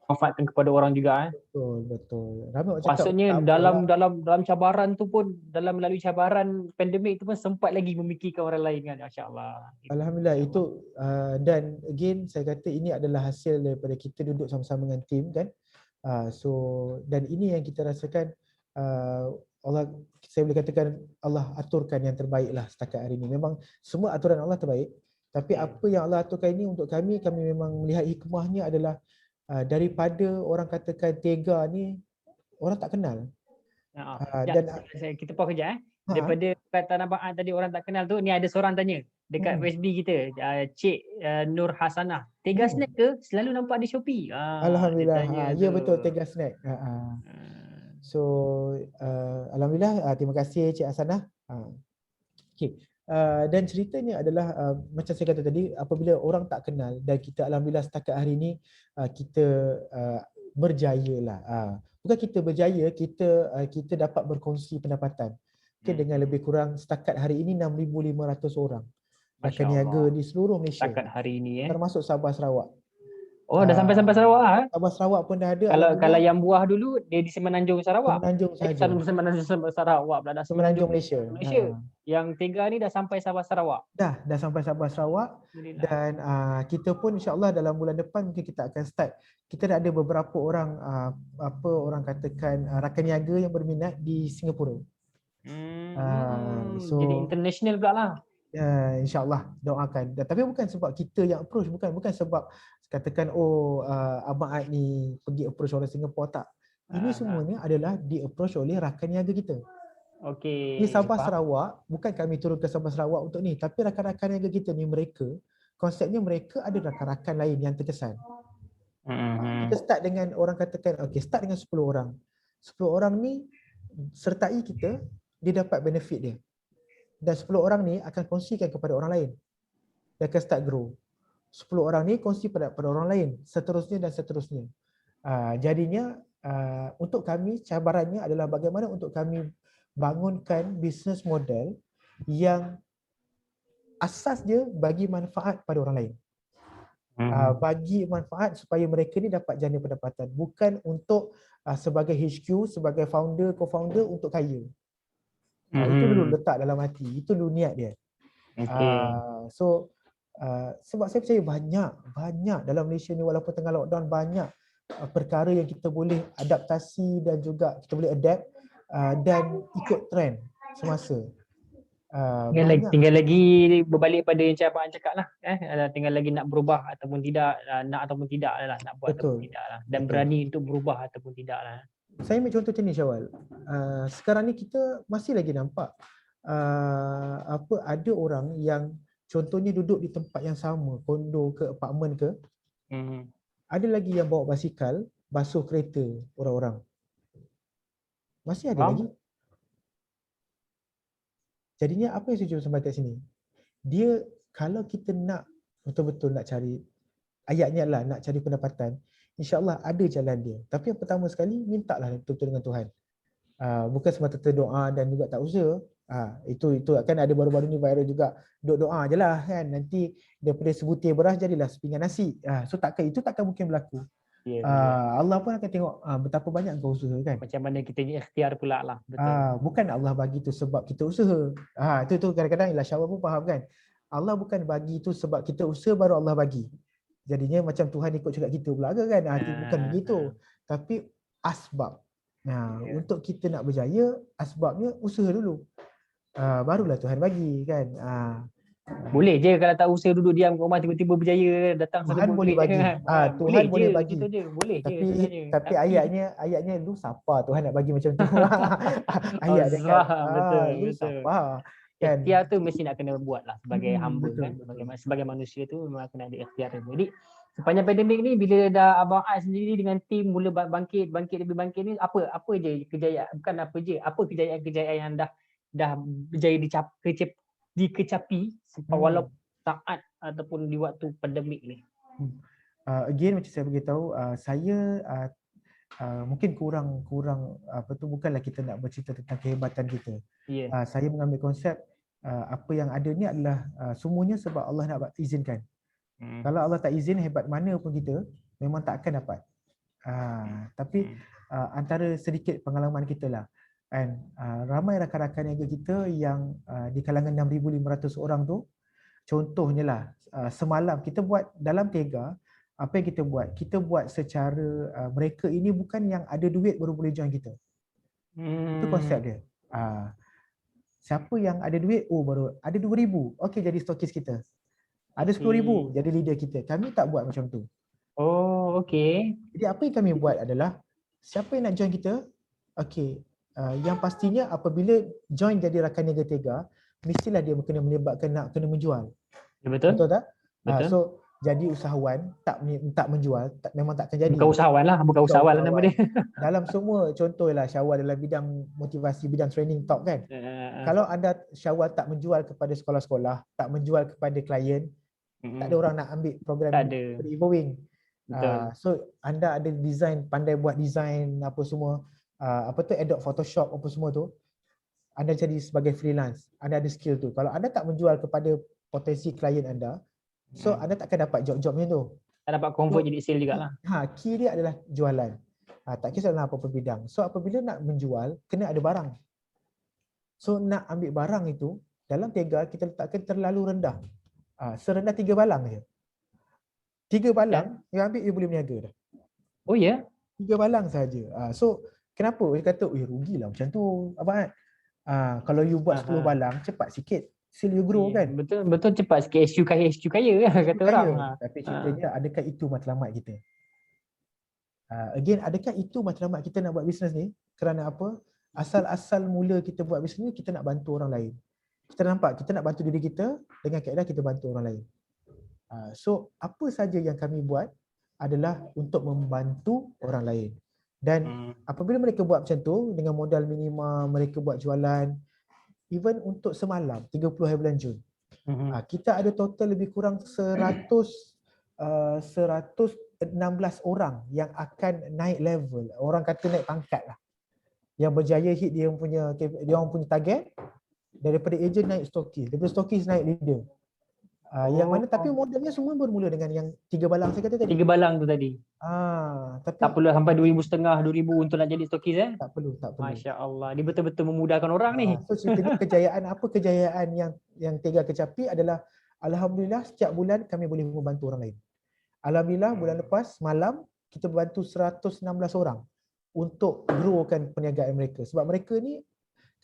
manfaatkan kepada orang juga. Betul. Maksudnya dalam cabaran tu pun, dalam melalui cabaran pandemik tu pun sempat lagi memikirkan orang lain kan. Masya-Allah. Alhamdulillah itu dan again saya kata ini adalah hasil daripada kita duduk sama-sama dengan tim kan. Dan ini yang kita rasakan Allah, saya boleh katakan Allah aturkan yang terbaik lah setakat hari ini. Memang semua aturan Allah terbaik. Tapi apa yang Allah aturkan ini untuk kami memang melihat hikmahnya adalah daripada orang katakan Tega ni orang tak kenal. Kita pause kejap daripada kata abang tadi orang tak kenal tu, ni ada seorang tanya dekat FB kita, Cik Nur Hasanah. Tega snack ke? Selalu nampak di Shopee. Alhamdulillah. Ya betul, Tega snack. So alhamdulillah, terima kasih Cik Hasanah. Okey. Dan ceritanya adalah macam saya kata tadi, apabila orang tak kenal dan kita alhamdulillah setakat hari ini kita berjaya lah. Bukan kita berjaya, kita dapat berkongsi pendapatan. Dengan lebih kurang setakat hari ini 6,500 orang rakan niaga di seluruh Malaysia. Setakat hari ini termasuk Sabah Sarawak. Dah sampai Sarawak Sabah Sarawak pun dah ada. Kalau yang buah dulu dia di Semenanjung Sarawak. Semenanjung saja. Semenanjung Sarawak pula dah Semenanjung Malaysia. Yang Tega ni dah sampai Sabah Sarawak. Dah sampai Sabah Sarawak. Dan kita pun insya-Allah dalam bulan depan mungkin kita akan start. Kita dah ada beberapa orang orang katakan rakan niaga yang berminat di Singapura. Jadi international pula lah. InsyaAllah doakan. Tapi bukan sebab kita yang approach, bukan sebab katakan Abang Ad ni pergi approach orang Singapura, tak. Ini semuanya adalah di-approach oleh rakan niaga kita. Okey. Di Sabah Faham. Sarawak, bukan kami turun ke Sabah Sarawak untuk ni, tapi rakan-rakan niaga kita ni konsepnya mereka ada rakan-rakan lain yang terkesan. Kita start dengan orang katakan, start dengan 10 orang. 10 orang ni sertai kita, dia dapat benefit dia. Dan 10 orang ni akan kongsikan kepada orang lain. Dia akan start grow. 10 orang ni kongsi pada orang lain, seterusnya dan seterusnya. Jadinya untuk kami cabarannya adalah bagaimana untuk kami bangunkan business model yang asas dia bagi manfaat pada orang lain. Bagi manfaat supaya mereka ni dapat jana pendapatan, bukan untuk sebagai HQ, sebagai founder, co-founder untuk kaya. Itu dulu letak dalam hati, itu dulu niat dia. Sebab saya percaya banyak dalam Malaysia ni, walaupun tengah lockdown, banyak perkara yang kita boleh adaptasi dan juga kita boleh adapt dan ikut trend semasa. Tinggal lagi berbalik pada yang Abang cakap lah. Tinggal lagi nak berubah ataupun tidak, nak ataupun tidak lah, nak buat ataupun tidak lah. Dan berani untuk berubah ataupun tidak lah. Saya ambil contoh macam ni, Syawal. Sekarang ni kita masih lagi nampak ada orang yang contohnya duduk di tempat yang sama, kondo ke apartmen ke, ada lagi yang bawa basikal basuh kereta orang-orang. Masih ada lagi. Jadinya apa yang saya cuba sampaikan kat sini? Dia kalau kita nak betul-betul nak cari, ayatnya lah nak cari pendapatan, insya-Allah ada jalan dia. Tapi yang pertama sekali, mintalah betul-betul dengan Tuhan. Bukan semata-mata doa dan juga tak usaha. Itu kan ada baru-baru ni viral juga, doa je lah kan, nanti daripada sebutir beras jadilah sepinggan nasi. So itu takkan mungkin berlaku. Allah pun akan tengok betapa banyak kau usaha kan. Macam mana kita ikhtiar pula lah. Betul. Bukan Allah bagi tu sebab kita usaha. Itu kadang-kadang Ila Syawal pun faham kan. Allah bukan bagi tu sebab kita usaha baru Allah bagi. Jadinya macam Tuhan ikut cakap kita pula ke kan. Bukan begitu. Tapi asbab. Untuk kita nak berjaya, asbabnya usaha dulu. Barulah Tuhan bagi kan. Boleh je kalau tak usaha duduk diam kat rumah tiba-tiba berjaya datang satu Tuhan boleh bagi. Tuhan boleh bagi. Boleh Tapi ayatnya lu siapa Tuhan nak bagi macam tu. Ayat dia kan. Lu siapa? Kan. Ikhtiar tu mesti nak kena buat lah sebagai hamba kan. Sebagai manusia tu memang kena ada ikhtiar tu. Jadi sepanjang pandemik ni, bila dah Abang Ad sendiri dengan tim mula bangkit ni, apa je kejayaan, bukan apa je, apa kejayaan-kejayaan yang dah berjaya dikecapi walaupun saat ataupun di waktu pandemik ni? Again macam saya beritahu, saya mungkin kurang bukanlah kita nak bercerita tentang kehebatan kita. Saya mengambil konsep apa yang ada ni adalah semuanya sebab Allah nak izinkan. Kalau Allah tak izin, hebat mana pun kita memang tak akan dapat. Tapi antara sedikit pengalaman kita lah. Ramai rakan-rakan niaga kita yang di kalangan 6,500 orang tu, contohnya lah, semalam kita buat dalam Tega, apa yang kita buat? Kita buat secara mereka ini bukan yang ada duit baru boleh join kita. Itu konsep dia. Siapa yang ada duit, baru ada 2,000, okey jadi stokis kita. Ada 10,000 jadi leader kita. Kami tak buat macam tu. Okey. Jadi apa yang kami buat adalah, siapa yang nak join kita, yang pastinya apabila join jadi rakan niaga Tega, mestilah dia kena melibatkan nak kena menjual. Betul tak? Betul. So jadi usahawan tak menjual, memang tak akan jadi. Bukan usahawan lah nama dia. Dalam semua contohlah Syawal dalam bidang motivasi, bidang training talk kan. Kalau anda Syawal tak menjual kepada sekolah-sekolah, tak menjual kepada klien, tak ada orang nak ambil program Evolving. So anda ada design, pandai buat design apa semua, Adobe Photoshop apa semua tu, anda jadi sebagai freelance, anda ada skill tu. Kalau anda tak menjual kepada potensi klien anda, so anda tak akan dapat job-job macam tu. Tak dapat convert jadi sale jugalah. Key dia adalah jualan. Tak kisah dalam apa-apa bidang. So apabila nak menjual, kena ada barang. So nak ambil barang itu, dalam Tega kita letakkan terlalu rendah. Serendah 3 balang je. 3 balang, yang ambil dia boleh berniaga dah. Oh ya? 3 balang saja. So kenapa dia kata, rugilah macam tu Abang Ad. Kalau you buat 10 balang, cepat sikit. Still you grow kan. Betul cepat sikit. HQ kaya kata orang. Tapi ceritanya adakah itu matlamat kita? Again, adakah itu matlamat kita nak buat bisnes ni? Kerana apa? Asal mula kita buat bisnes ni, kita nak bantu orang lain. Kita nampak, kita nak bantu diri kita, dengan kaedah kita bantu orang lain. So, apa saja yang kami buat adalah untuk membantu orang lain. Dan apabila mereka buat macam tu, dengan modal minima, mereka buat jualan, even untuk semalam, 30 hari bulan Jun, kita ada total lebih kurang 116 orang yang akan naik level. Orang kata naik pangkat lah. Yang berjaya hit dia punya target, daripada ejen naik stokis, daripada stokis naik leader. Yang mana tapi modalnya semua bermula dengan yang 3 balang saya kata tadi. 3 balang tu tadi. Tapi tak perlu sampai 2,500, 2,000 untuk nak jadi stokis Tak perlu. Masya Allah, dia betul-betul memudahkan orang ni. So ceritanya kejayaan yang Tega kecapi adalah alhamdulillah setiap bulan kami boleh membantu orang lain. Alhamdulillah bulan lepas malam kita bantu 116 orang untuk growkan perniagaan mereka. Sebab mereka ni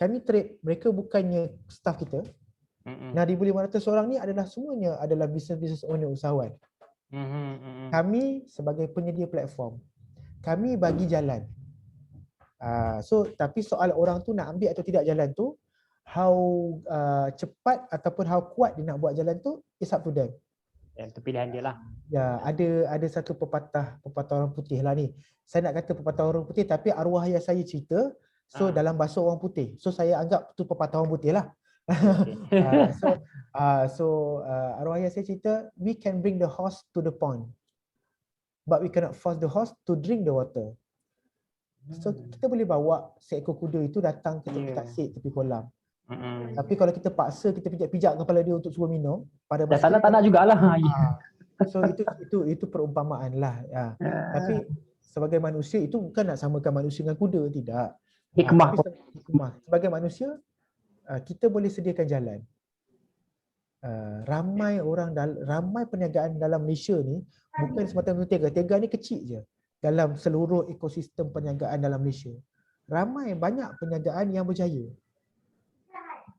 kami trade, mereka bukannya staff kita. 1,500 orang ni adalah semuanya adalah business owner, usahawan. Kami sebagai penyedia platform, kami bagi jalan. Tapi soal orang tu nak ambil atau tidak jalan tu, how cepat ataupun how kuat dia nak buat jalan tu, it's up to them. Itu pilihan dia lah. Ya, ada satu pepatah orang putih lah ni. Saya nak kata pepatah orang putih tapi arwah ayah saya cerita, so dalam bahasa orang putih. So saya anggap tu pepatah orang putih lah. Arwah ayah saya cerita, we can bring the horse to the pond, but we cannot force the horse to drink the water. So kita boleh bawa seekor kuda itu datang ke tepi tasik, tepi kolam. Tapi kalau kita paksa, kita pijak-pijak kepala dia untuk cuba minum, pada masa tak nak jugalah. So itu perumpamaan lah. Tapi sebagai manusia itu bukan nak samakan manusia dengan kuda, tidak. Hikmah. Sebagai manusia, kita boleh sediakan jalan. Ramai perniagaan dalam Malaysia ni bukan semata-mata Tega ni kecil je dalam seluruh ekosistem perniagaan dalam Malaysia. Ramai banyak perniagaan yang berjaya.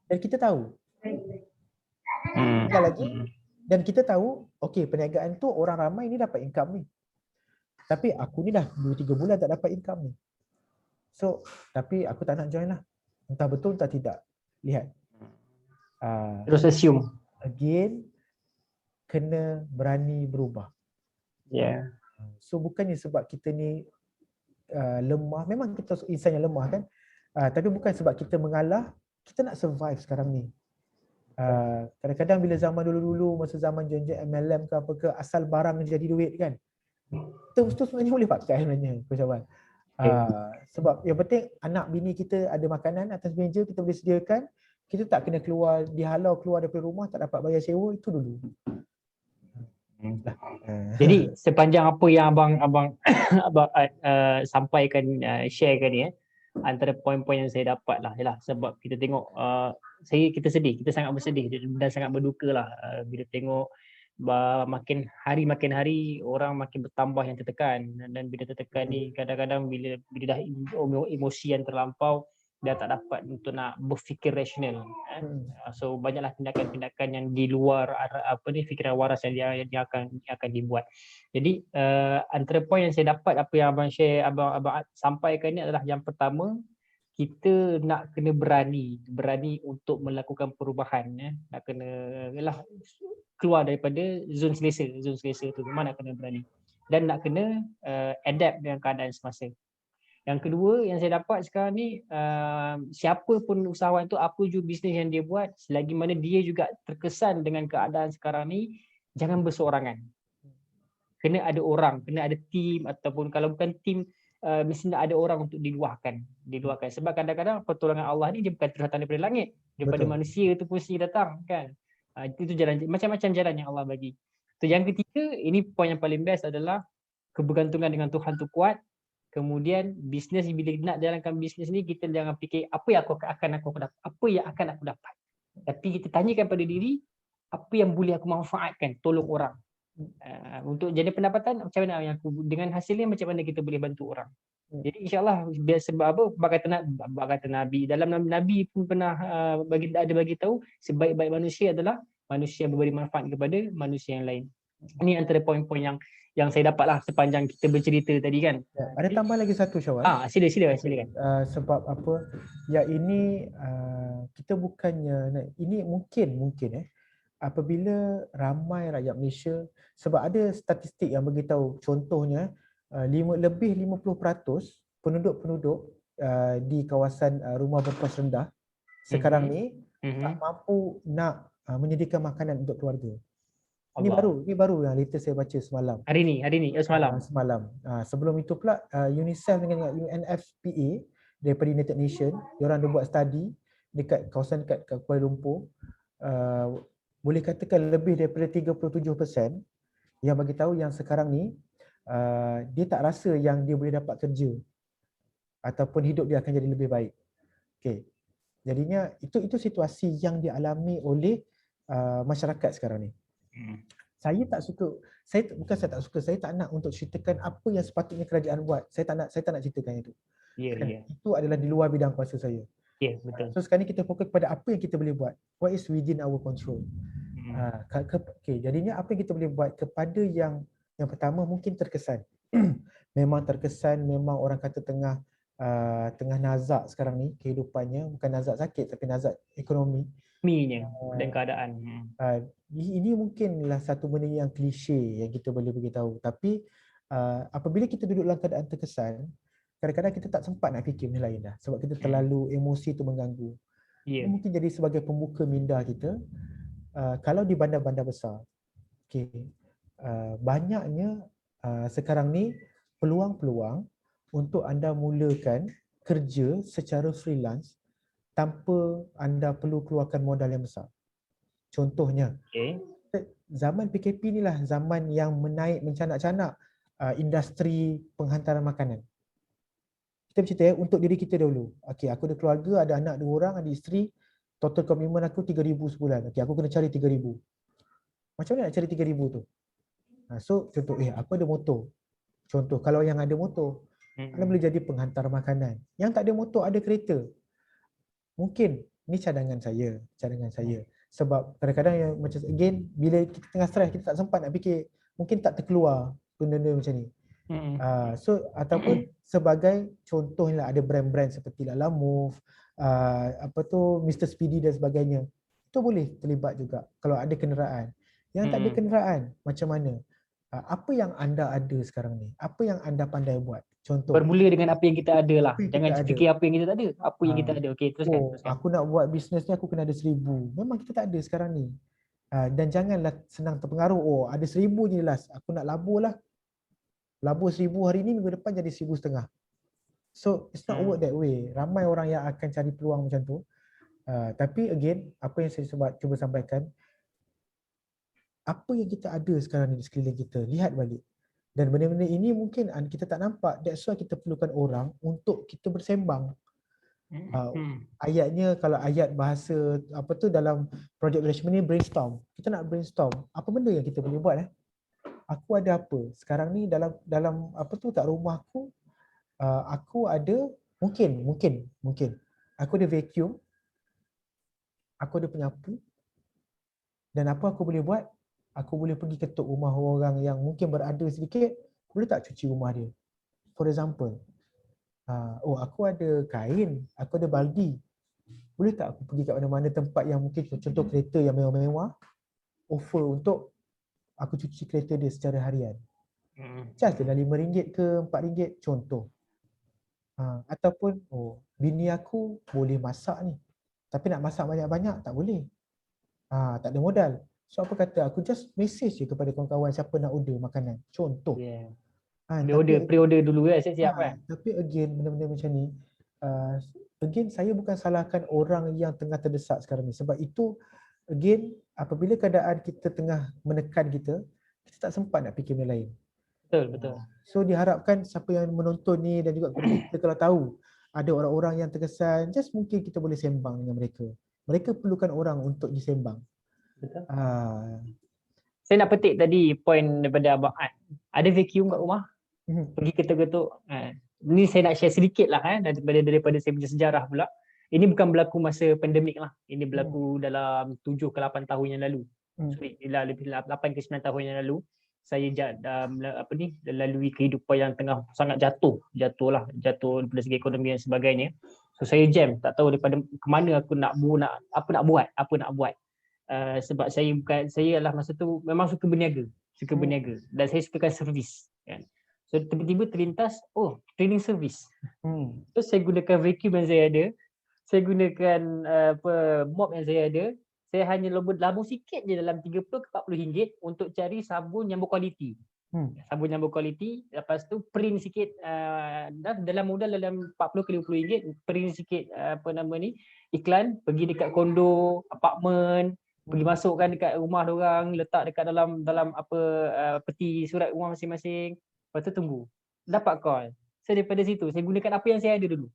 Dan kita tahu. Dan kita tahu, okey, perniagaan tu orang ramai ni dapat income ni. Tapi aku ni dah 2-3 bulan tak dapat income ni. So, tapi aku tak nak join lah. Entah betul entah tidak. Lihat. Terus assume. Again, kena berani berubah. So bukannya sebab kita ni lemah, memang kita insan yang lemah kan, tapi bukan sebab kita mengalah, kita nak survive sekarang ni. Kadang-kadang bila zaman dulu-dulu, masa zaman jenjang MLM ke apa ke, asal barang jadi duit kan, itu sebenarnya boleh pakai sebenarnya kawan. Sebab yang penting anak bini kita ada makanan atas meja, kita boleh sediakan, kita tak kena dihalau keluar daripada rumah, tak dapat bayar sewa, itu dulu. Jadi sepanjang apa yang abang sampaikan, sharekan ni, antara poin-poin yang saya dapat lah, yalah, sebab kita tengok kita sedih, kita sangat bersedih dan sangat berduka lah bila tengok makin hari orang makin bertambah yang tertekan, dan bila tertekan ni kadang-kadang bila dah emosi yang terlampau, dia tak dapat untuk nak berfikir rasional. So banyaklah tindakan-tindakan yang di luar fikiran waras yang akan dibuat. Jadi antara poin yang saya dapat, apa yang abang share, abang sampaikan ni adalah yang pertama, kita nak kena berani untuk melakukan perubahan, nak kena keluar daripada zon selesa tu, memang nak kena berani, dan nak kena adapt dengan keadaan semasa. Yang kedua yang saya dapat sekarang ni, siapa pun usahawan tu, apa juga bisnes yang dia buat, selagi mana dia juga terkesan dengan keadaan sekarang ni, jangan berseorangan. Kena ada orang, kena ada tim, ataupun kalau bukan tim, mestinya ada orang untuk diluahkan. Sebab kadang-kadang pertolongan Allah ni dia bukan datang daripada langit, daripada manusia tu pun mesti datang kan. Itu jalan, macam-macam jalan yang Allah bagi. So, yang ketiga, ini poin yang paling best adalah kebergantungan dengan Tuhan tu kuat. Kemudian bisnes, bila nak jalankan bisnes ni, kita jangan fikir apa yang akan aku dapat. Tapi kita tanyakan pada diri, apa yang boleh aku manfaatkan, tolong orang. Untuk jadi pendapatan, macam mana yang dengan hasilnya macam mana kita boleh bantu orang. Jadi insya-Allah, sebab apa, kata Nabi, dalam Nabi pun pernah bagi tahu, sebaik-baik manusia adalah manusia yang memberi manfaat kepada manusia yang lain. Ini antara poin-poin yang yang saya dapat lah sepanjang kita bercerita tadi kan. Ada tambah lagi satu, Syawal. Silakan. Sebab apa? Ya ini kita bukannya ini mungkin apabila ramai rakyat Malaysia, sebab ada statistik yang beritahu, contohnya lebih 50% penduduk-penduduk di kawasan rumah berkos rendah sekarang ni tak mampu nak menyediakan makanan untuk keluarga. Ini baru yang latest saya baca semalam. Hari ni, semalam. Semalam. Sebelum itu pula UNICEF dengan UNFPA daripada United Nations, diorang ada buat study dekat kawasan dekat Kuala Lumpur. Boleh katakan lebih daripada 37% yang bagi tahu yang sekarang ni dia tak rasa yang dia boleh dapat kerja ataupun hidup dia akan jadi lebih baik. Okey. Jadinya itu situasi yang dialami oleh masyarakat sekarang ni. Saya tak tak nak untuk ceritakan apa yang sepatutnya kerajaan buat. Saya tak nak ceritakan itu. Itu adalah di luar bidang kuasa saya. Betul. So sekarang ni kita fokus kepada apa yang kita boleh buat. What is within our control. Jadinya apa yang kita boleh buat kepada yang pertama mungkin terkesan. Memang terkesan, memang orang kata tengah nazak sekarang ni kehidupannya, bukan nazak sakit tapi nazak ekonomi. Dan keadaan. Ini mungkinlah satu benda yang klise yang kita boleh beritahu. Tapi apabila kita duduk dalam keadaan terkesan, kadang-kadang kita tak sempat nak fikir benda lain dah. Sebab kita terlalu emosi tu mengganggu. Ini mungkin jadi sebagai pembuka minda kita. Kalau di bandar-bandar besar, banyaknya sekarang ni peluang-peluang untuk anda mulakan kerja secara freelance tanpa anda perlu keluarkan modal yang besar. Contohnya, zaman PKP ni lah zaman yang menaik mencanak-canak industri penghantaran makanan. Kita bercerita untuk diri kita dulu. Aku ada keluarga, ada anak 2 orang, ada isteri. Total komitmen aku 3,000 sebulan. Aku kena cari 3,000. Macam mana nak cari 3,000 tu? So contoh, aku ada motor. Contoh, kalau yang ada motor, anda boleh jadi penghantar makanan. Yang tak ada motor, ada kereta. Mungkin ni cadangan saya. Sebab kadang-kadang yang macam again, bila kita tengah stres, kita tak sempat nak fikir, mungkin tak terkeluar benda-benda macam ni. So ataupun sebagai contohnya ada brand-brand seperti Lala Move, Mr. Speedy dan sebagainya. Itu boleh terlibat juga kalau ada kenderaan. Yang tak ada kenderaan, macam mana? Apa yang anda ada sekarang ni? Apa yang anda pandai buat? Contoh. Bermula dengan apa yang kita ada lah. Jangan fikir apa yang kita tak ada. Apa yang kita ada. Okey, teruskan. Aku nak buat bisnes ni aku kena ada 1,000. Memang kita tak ada sekarang ni. Dan janganlah senang terpengaruh. Ada 1,000 je last. Aku nak labur lah. Labur 1,000 hari ni, minggu depan jadi 1,500. So it's not work that way. Ramai orang yang akan cari peluang macam tu. Tapi again, apa yang saya cuba sampaikan, apa yang kita ada sekarang ni di sekeliling kita, lihat balik. Dan benda-benda ini mungkin kita tak nampak. That's why kita perlukan orang untuk kita bersembang. Ayatnya, kalau ayat bahasa dalam project management ni brainstorm. Kita nak brainstorm. Apa benda yang kita boleh buat? Aku ada apa? Sekarang ni dalam kat rumah aku, aku ada mungkin aku ada vacuum, aku ada penyapu, dan apa aku boleh buat? Aku boleh pergi ketuk rumah orang yang mungkin berada sedikit, boleh tak cuci rumah dia? For example, aku ada kain, aku ada baldi, boleh tak aku pergi kat mana-mana tempat yang mungkin contoh kereta yang mewah-mewah, offer untuk aku cuci kereta dia secara harian. Charge dia dah RM5 ke RM4 contoh. Ataupun bini aku boleh masak ni, tapi nak masak banyak-banyak tak boleh. Tak ada modal. So apa kata, aku just message je kepada kawan-kawan siapa nak order makanan. Contoh. Pre-order dulu siap-siap kan. Tapi again, benda-benda macam ni, again saya bukan salahkan orang yang tengah terdesak sekarang ni. Sebab itu again, apabila keadaan kita tengah menekan kita tak sempat nak fikir benda lain. Betul. So diharapkan siapa yang menonton ni dan juga kita kalau tahu ada orang-orang yang terkesan, just mungkin kita boleh sembang dengan mereka. Mereka perlukan orang untuk disembang. Betul. Saya nak petik tadi poin daripada Abang Ad. Ada vacuum kat rumah? Pergi ketuk-ketuk. Ni saya nak share sedikit lah daripada saya punya sejarah pula. Ini bukan berlaku masa pandemik lah. Ini berlaku dalam 7 ke 8 tahun yang lalu. Sorry, lebih 8 ke 9 tahun yang lalu. lalui kehidupan yang tengah sangat jatuh dari segi ekonomi dan sebagainya. So saya jam, tak tahu daripada ke mana aku nak buat. Sebab saya adalah masa tu memang suka berniaga dan saya sukakan servis kan. So tiba-tiba terlintas, cleaning service. So saya gunakan vacuum yang saya ada, saya gunakan mop yang saya ada. Saya hanya labur sikit je dalam 30 ke 40 ringgit untuk cari sabun yang berkualiti. Sabun yang berkualiti, lepas tu print sikit dalam modal dalam 40 ke 50 ringgit, print sikit iklan, pergi dekat kondo, apartmen, pergi masukkan dekat rumah diorang, letak dekat dalam peti surat rumah masing-masing. Lepas tu tunggu. Dapat call. So daripada situ saya gunakan apa yang saya ada dulu.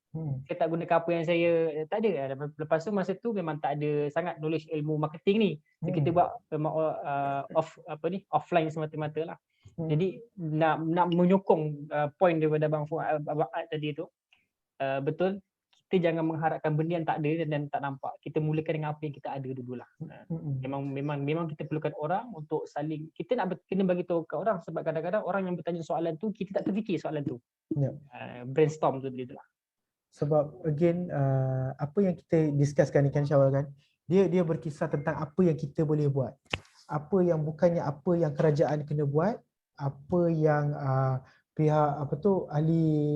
Saya tak gunakan apa yang saya tak ada. Lepas tu masa tu memang tak ada sangat knowledge ilmu marketing ni. So, kita buat offline semata-mata lah. Jadi nak menyokong point daripada Abang Fuad tadi tu, betul, kita jangan mengharapkan benda yang tak ada dan tak nampak. Kita mulakan dengan apa yang kita ada dululah. Memang kita perlukan orang untuk saling, kita nak kena bagi tahu kat orang, sebab kadang-kadang orang yang bertanya soalan tu kita tak terfikir soalan tu. Brainstorm tu dia tu lah. Sebab again apa yang kita discusskan ni kan Syawal kan, dia berkisar tentang apa yang kita boleh buat. Apa yang bukannya apa yang kerajaan kena buat, apa yang pihak ahli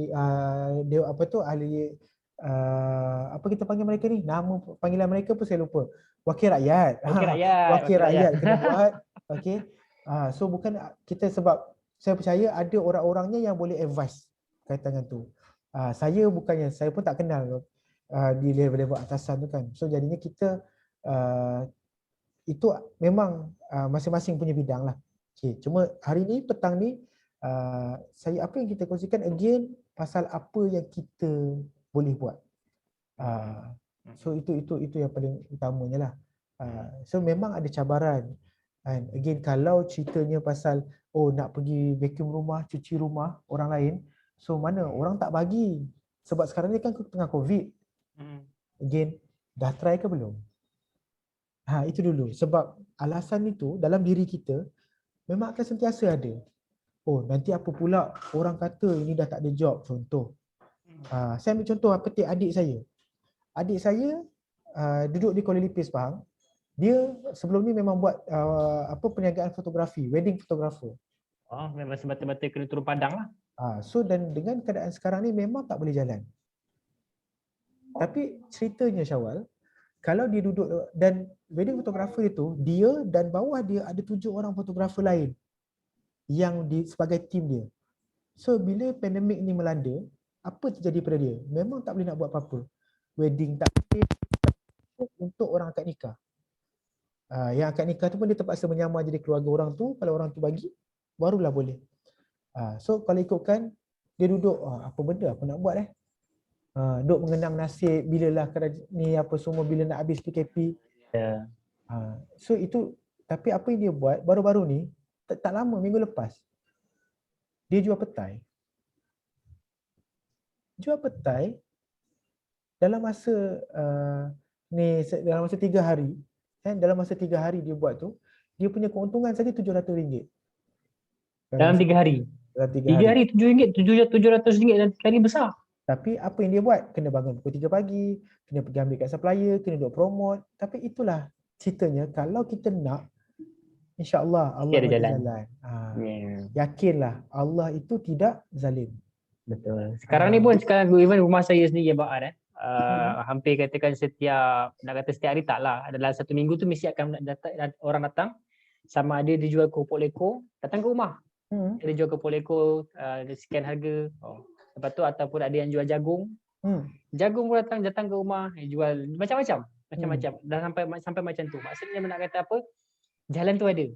apa kita panggil mereka ni, nama panggilan mereka pun saya lupa, wakil rakyat kena buat. Okey, so bukan kita, sebab saya percaya ada orang-orangnya yang boleh advice kaitan dengan tu. Saya pun tak kenal di level atasan tu kan. So jadinya kita itu memang masing-masing punya bidang lah. Okay. Cuma hari ni, petang ni, apa yang kita kongsikan again pasal apa yang kita boleh buat. So itu yang paling utamanya lah. So memang ada cabaran. And again, kalau ceritanya pasal nak pergi vacuum rumah, cuci rumah orang lain, so mana orang tak bagi. Sebab sekarang ni kan tengah COVID. Again, dah try ke belum? Itu dulu. Sebab alasan itu dalam diri kita memang akan sentiasa ada. Nanti apa pula orang kata ini dah tak ada job, contoh. Saya ambil contoh petik adik saya. Adik saya duduk di Kuala Lipis, Pahang. Dia sebelum ni memang buat perniagaan fotografi, wedding photographer. Memang semata-mata kena turun padang lah. So dan dengan keadaan sekarang ni memang tak boleh jalan. Tapi ceritanya Syawal, kalau dia duduk, dan wedding photographer itu, dia dan bawah dia ada 7 orang fotografer lain yang sebagai tim dia. So bila pandemik ni melanda, apa terjadi pada dia? Memang tak boleh nak buat apa-apa. Wedding tak boleh, untuk orang akad nikah. Yang akad nikah tu pun dia terpaksa menyamar jadi keluarga orang tu, kalau orang tu bagi, barulah boleh. So kalau ikutkan, dia duduk, apa benda, apa nak buat duduk mengenang nasib, bilalah ni apa semua, bila nak habis PKP. So itu, tapi apa yang dia buat baru-baru ni, tak lama, minggu lepas, dia jual petai. Dalam masa dalam masa 3 hari, dalam masa 3 hari dia buat tu, dia punya keuntungan saja RM700. Dalam 3 hari? Dalam 3 hari RM700 dalam 3 hari besar. Tapi apa yang dia buat? Kena bangun pukul 3 pagi, kena pergi ambil kat supplier, kena duk promote. Tapi itulah ceritanya, kalau kita nak, insya-Allah Allah bagi jalan. Yakinlah Allah itu tidak zalim. Betul. Sekarang ni pun even rumah saya sendiri Abang hampir katakan setiap hari taklah, dalam 1 minggu tu mesti akan orang datang, sama ada dia jual keropok leko, datang ke rumah. Dia jual keropok leko, dia scan harga. Lepas tu ataupun ada yang jual jagung. Jagung pun datang ke rumah, jual macam-macam. Dah sampai macam tu. Maksudnya nak kata apa? Jalan tu ada.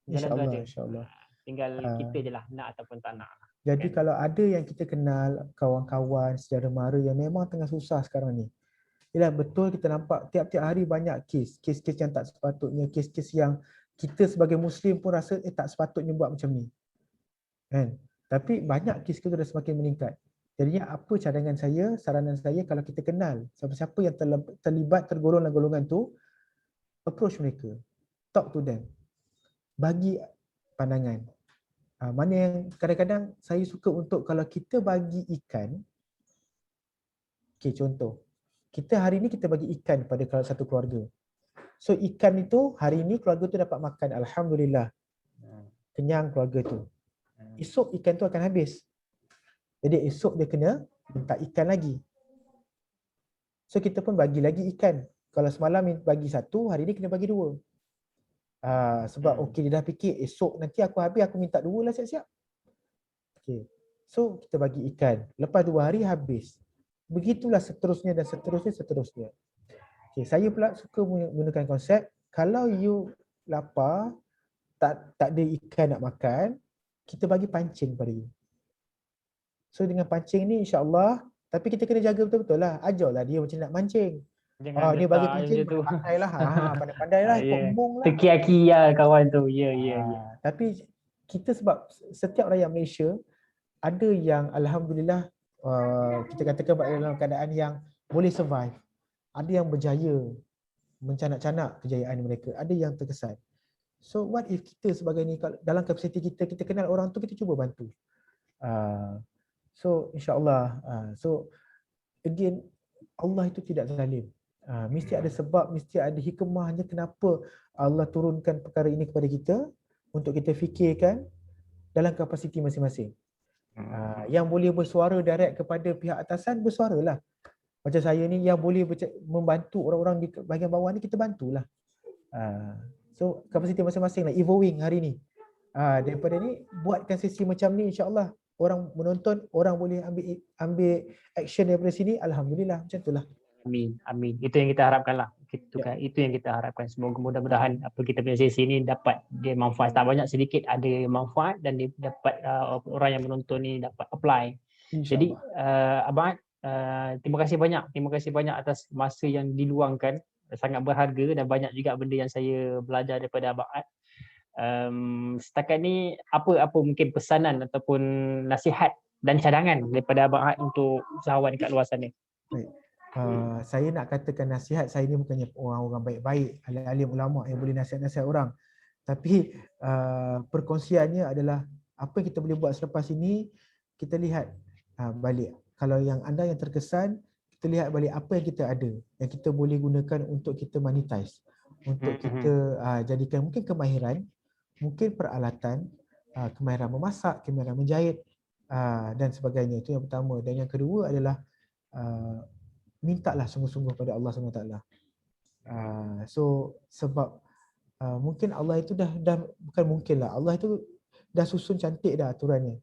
InsyaAllah. Tinggal kita je lah nak ataupun tak nak. Jadi kalau ada yang kita kenal, kawan-kawan, saudara mara yang memang tengah susah sekarang ni. Yalah, betul kita nampak tiap-tiap hari banyak kes yang tak sepatutnya, kes yang kita sebagai Muslim pun rasa tak sepatutnya buat macam ni. Kan? Tapi banyak kes itu dah semakin meningkat. Jadinya apa saranan saya, kalau kita kenal siapa-siapa yang terlibat, tergolong dalam golongan tu, approach mereka. Talk to them. Bagi pandangan. Mana yang kadang-kadang saya suka untuk kalau kita bagi ikan, contoh, kita hari ni kita bagi ikan pada satu keluarga. So ikan itu hari ni keluarga tu dapat makan, alhamdulillah, kenyang keluarga tu. Esok ikan tu akan habis. Jadi esok dia kena minta ikan lagi. So kita pun bagi lagi ikan. Kalau semalam bagi satu, hari ni kena bagi dua. Sebab okey dia dah fikir esok nanti aku habis aku minta dua lah siap-siap. Okay. So kita bagi ikan. Lepas 2 hari habis. Begitulah seterusnya dan seterusnya. Okay. Saya pula suka menggunakan konsep kalau you lapar, tak ada ikan nak makan, kita bagi pancing pada you. So dengan pancing ni insya-Allah, tapi kita kena jaga betul-betul lah. Ajarlah dia macam nak mancing. Dia bagi pancing, pandai-pandai lah. Pandai-pandai lah, ikut embung lah. Terki-aki lah kawan tu. Ya. Tapi kita sebab setiap rakyat Malaysia, ada yang alhamdulillah kita katakan dalam keadaan yang boleh survive. Ada yang berjaya mencanak-canak kejayaan mereka. Ada yang terkesan. So what if kita sebagai ni dalam kapasiti kita kenal orang tu, kita cuba bantu. So insya-Allah, so again, Allah itu tidak zalim. Mesti ada sebab, mesti ada hikmahnya kenapa Allah turunkan perkara ini kepada kita untuk kita fikirkan dalam kapasiti masing-masing. Yang boleh bersuara direct kepada pihak atasan, bersuaralah. Macam saya ni yang boleh membantu orang-orang di bahagian bawah ni, kita bantulah. So kapasiti masing-masing lah, evolving hari ni. Daripada ni, buatkan sesi macam ni, insya-Allah orang menonton, orang boleh ambil action daripada sini, alhamdulillah, macam itulah. Amin. Itu yang kita harapkan lah. Itu yang kita harapkan. Semoga mudah-mudahan apa kita punya sesi ni dapat dia manfaat, tak banyak sedikit ada manfaat, dan dia dapat orang yang menonton ni dapat apply. Jadi Abang terima kasih banyak atas masa yang diluangkan, sangat berharga, dan banyak juga benda yang saya belajar daripada Abang Ad. Setakat ni apa mungkin pesanan ataupun nasihat dan cadangan daripada Abang Ad untuk usahawan kat luar sana? Baik. Saya nak katakan nasihat saya ni bukannya orang-orang baik-baik, alim-alim ulama yang boleh nasihat-nasihat orang. Tapi perkongsiannya adalah apa yang kita boleh buat selepas ini, kita lihat balik. Kalau yang anda yang terkesan, kita lihat balik apa yang kita ada, yang kita boleh gunakan untuk kita monetize, untuk kita jadikan mungkin kemahiran, mungkin peralatan, kemahiran memasak, kemahiran menjahit dan sebagainya. Itu yang pertama. Dan yang kedua adalah mintalah sungguh-sungguh pada Allah SWT. So sebab mungkin Allah itu dah bukan mungkin lah, Allah itu dah susun cantik dah aturannya.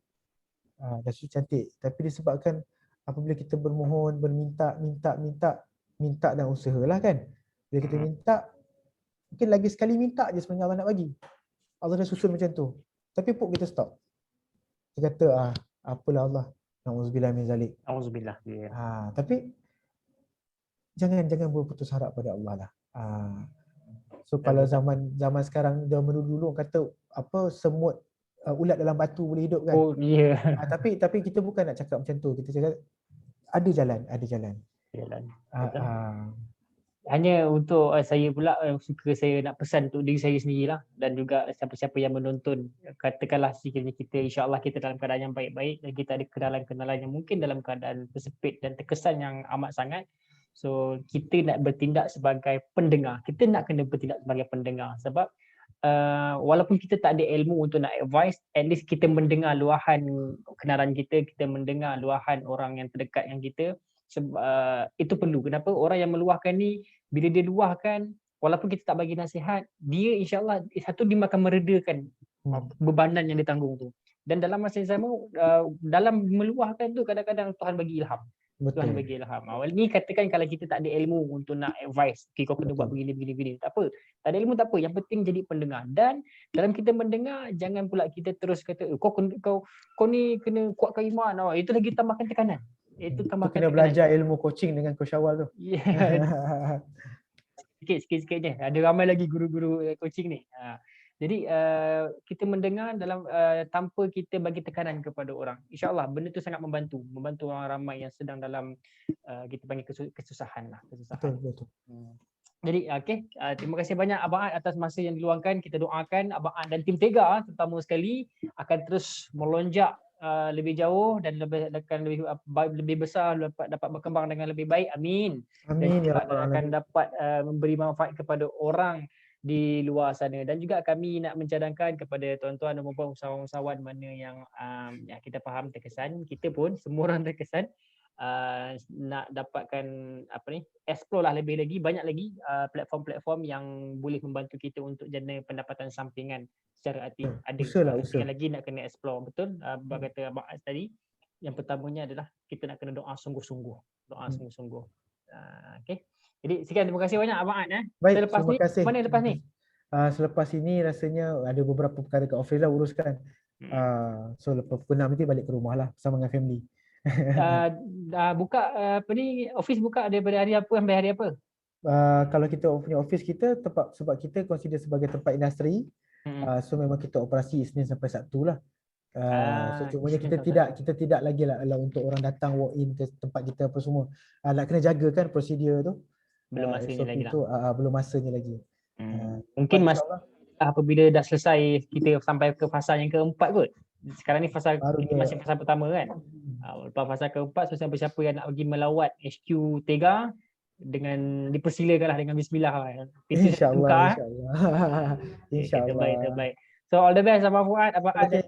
Dah susun cantik. Tapi disebabkan apabila kita bermohon, minta dan usahalah kan. Bila kita minta, mungkin lagi sekali minta je sebenarnya Allah nak bagi. Allah dah susun macam tu. Tapi pun kita stop. Kita kata apalah Allah. Na'udzubillah min zalik. Na'udzubillah. Tapi jangan berputus harap pada Allah lah. So kalau zaman sekarang, zaman dulu kata apa, semut ulat dalam batu boleh hidup kan. Tapi kita bukan nak cakap macam tu. Kita cakap ada jalan. Hanya untuk saya pula suka saya nak pesan untuk diri saya sendirilah, dan juga siapa-siapa yang menonton, katakanlah sekiranya kita insya-Allah kita dalam keadaan yang baik-baik dan kita ada kenalan-kenalan yang mungkin dalam keadaan tersepit dan terkesan yang amat sangat. So kita nak bertindak sebagai pendengar. Kita nak kena bertindak sebagai pendengar, sebab walaupun kita tak ada ilmu untuk nak advice, at least kita mendengar luahan kenalan kita mendengar luahan orang yang terdekat dengan kita. Itu perlu. Kenapa? Orang yang meluahkan ni, bila dia luahkan, walaupun kita tak bagi nasihat, dia insya-Allah satu dia akan meredakan bebanan yang ditanggung tu. Dan dalam masa yang sama, dalam meluahkan tu kadang-kadang Tuhan bagi ilham. Tuhan bagi ilham. Awal ni katakan kalau kita tak ada ilmu untuk nak advice, kau kena buat begini. Tak apa. Tak ada ilmu tak apa. Yang penting jadi pendengar. Dan dalam kita mendengar, jangan pula kita terus kata kau ni kena kuatkan iman. Itu lagi tambahkan tekanan. Itu kena belajar ilmu coaching dengan Coach Syawal tu. Sikit-sikit je. Ada ramai lagi guru-guru coaching ni. Jadi kita mendengar dalam tanpa kita bagi tekanan kepada orang. InsyaAllah benda tu sangat membantu orang ramai yang sedang dalam kita panggil kesusahan lah. Betul. Jadi terima kasih banyak Abang Ad atas masa yang diluangkan. Kita doakan Abang Ad dan tim Tega terutama sekali akan terus melonjak lebih jauh dan lebih besar, dapat berkembang dengan lebih baik. Amin. Dan Amin ya juga rabbal akan alamin. dapat memberi manfaat kepada orang di luar sana. Dan juga kami nak mencadangkan kepada tuan-tuan dan puan-puan usahawan-usahawan mana yang kita faham terkesan, kita pun semua orang terkesan, nak dapatkan explore lah lebih lagi, banyak lagi platform-platform yang boleh membantu kita untuk jana pendapatan sampingan secara aktif. Ada Usahalah, tinggal usaha. lagi nak kena explore. Betul abang kata Abang Az tadi, yang pertamanya adalah kita nak kena doa sungguh-sungguh, doa sungguh-sungguh. Okey, jadi sekian, terima kasih banyak Abang Az. Baik, Selepas terima ni kasih. mana lepas ni? Selepas ini rasanya ada beberapa perkara kat office lah uruskan. So lepas pukul 6 nanti balik ke rumah lah bersama dengan family. Buka office buka daripada hari apa sampai hari apa? Kalau kita punya office kita sebab kita consider sebagai tempat industri, so memang kita operasi Isnin sampai Sabtu lah. So cumanya Isnin sampai Sabtu. kita tidak lagi lah allow untuk orang datang walk in ke tempat kita apa semua. Nak kena jaga kan prosedur tu. Belum masanya SOP lagi lah. tu belum masanya lagi. Mungkin Insya Allah apabila dah selesai kita sampai ke fasa yang keempat kot. Sekarang ni fasa ini masih fasa pertama kan. Lepas fasa keempat, siapa-siapa yang nak pergi melawat HQ Tega dengan dipersilakanlah dengan bismillah. Pintu InsyaAllah, terbuka. InsyaAllah. Terbaik. So all the best Abang Fuad, Abang Ad.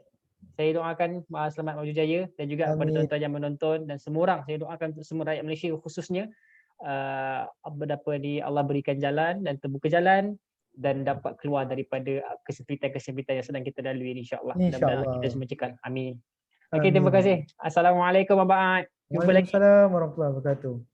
Saya doakan selamat maju jaya dan juga kepada tuan-tuan yang menonton dan semua orang, saya doakan untuk semua rakyat Malaysia khususnya Allah berikan jalan dan terbuka jalan dan dapat keluar daripada kesempitan-kesempitan yang sedang kita lalui ini, insya-Allah. Mudah-mudahan kita semua cekal. Amin. Okey, terima kasih. Assalamualaikum Abang Ad. Jumpa lagi. Waalaikumsalam warahmatullahi wabarakatuh.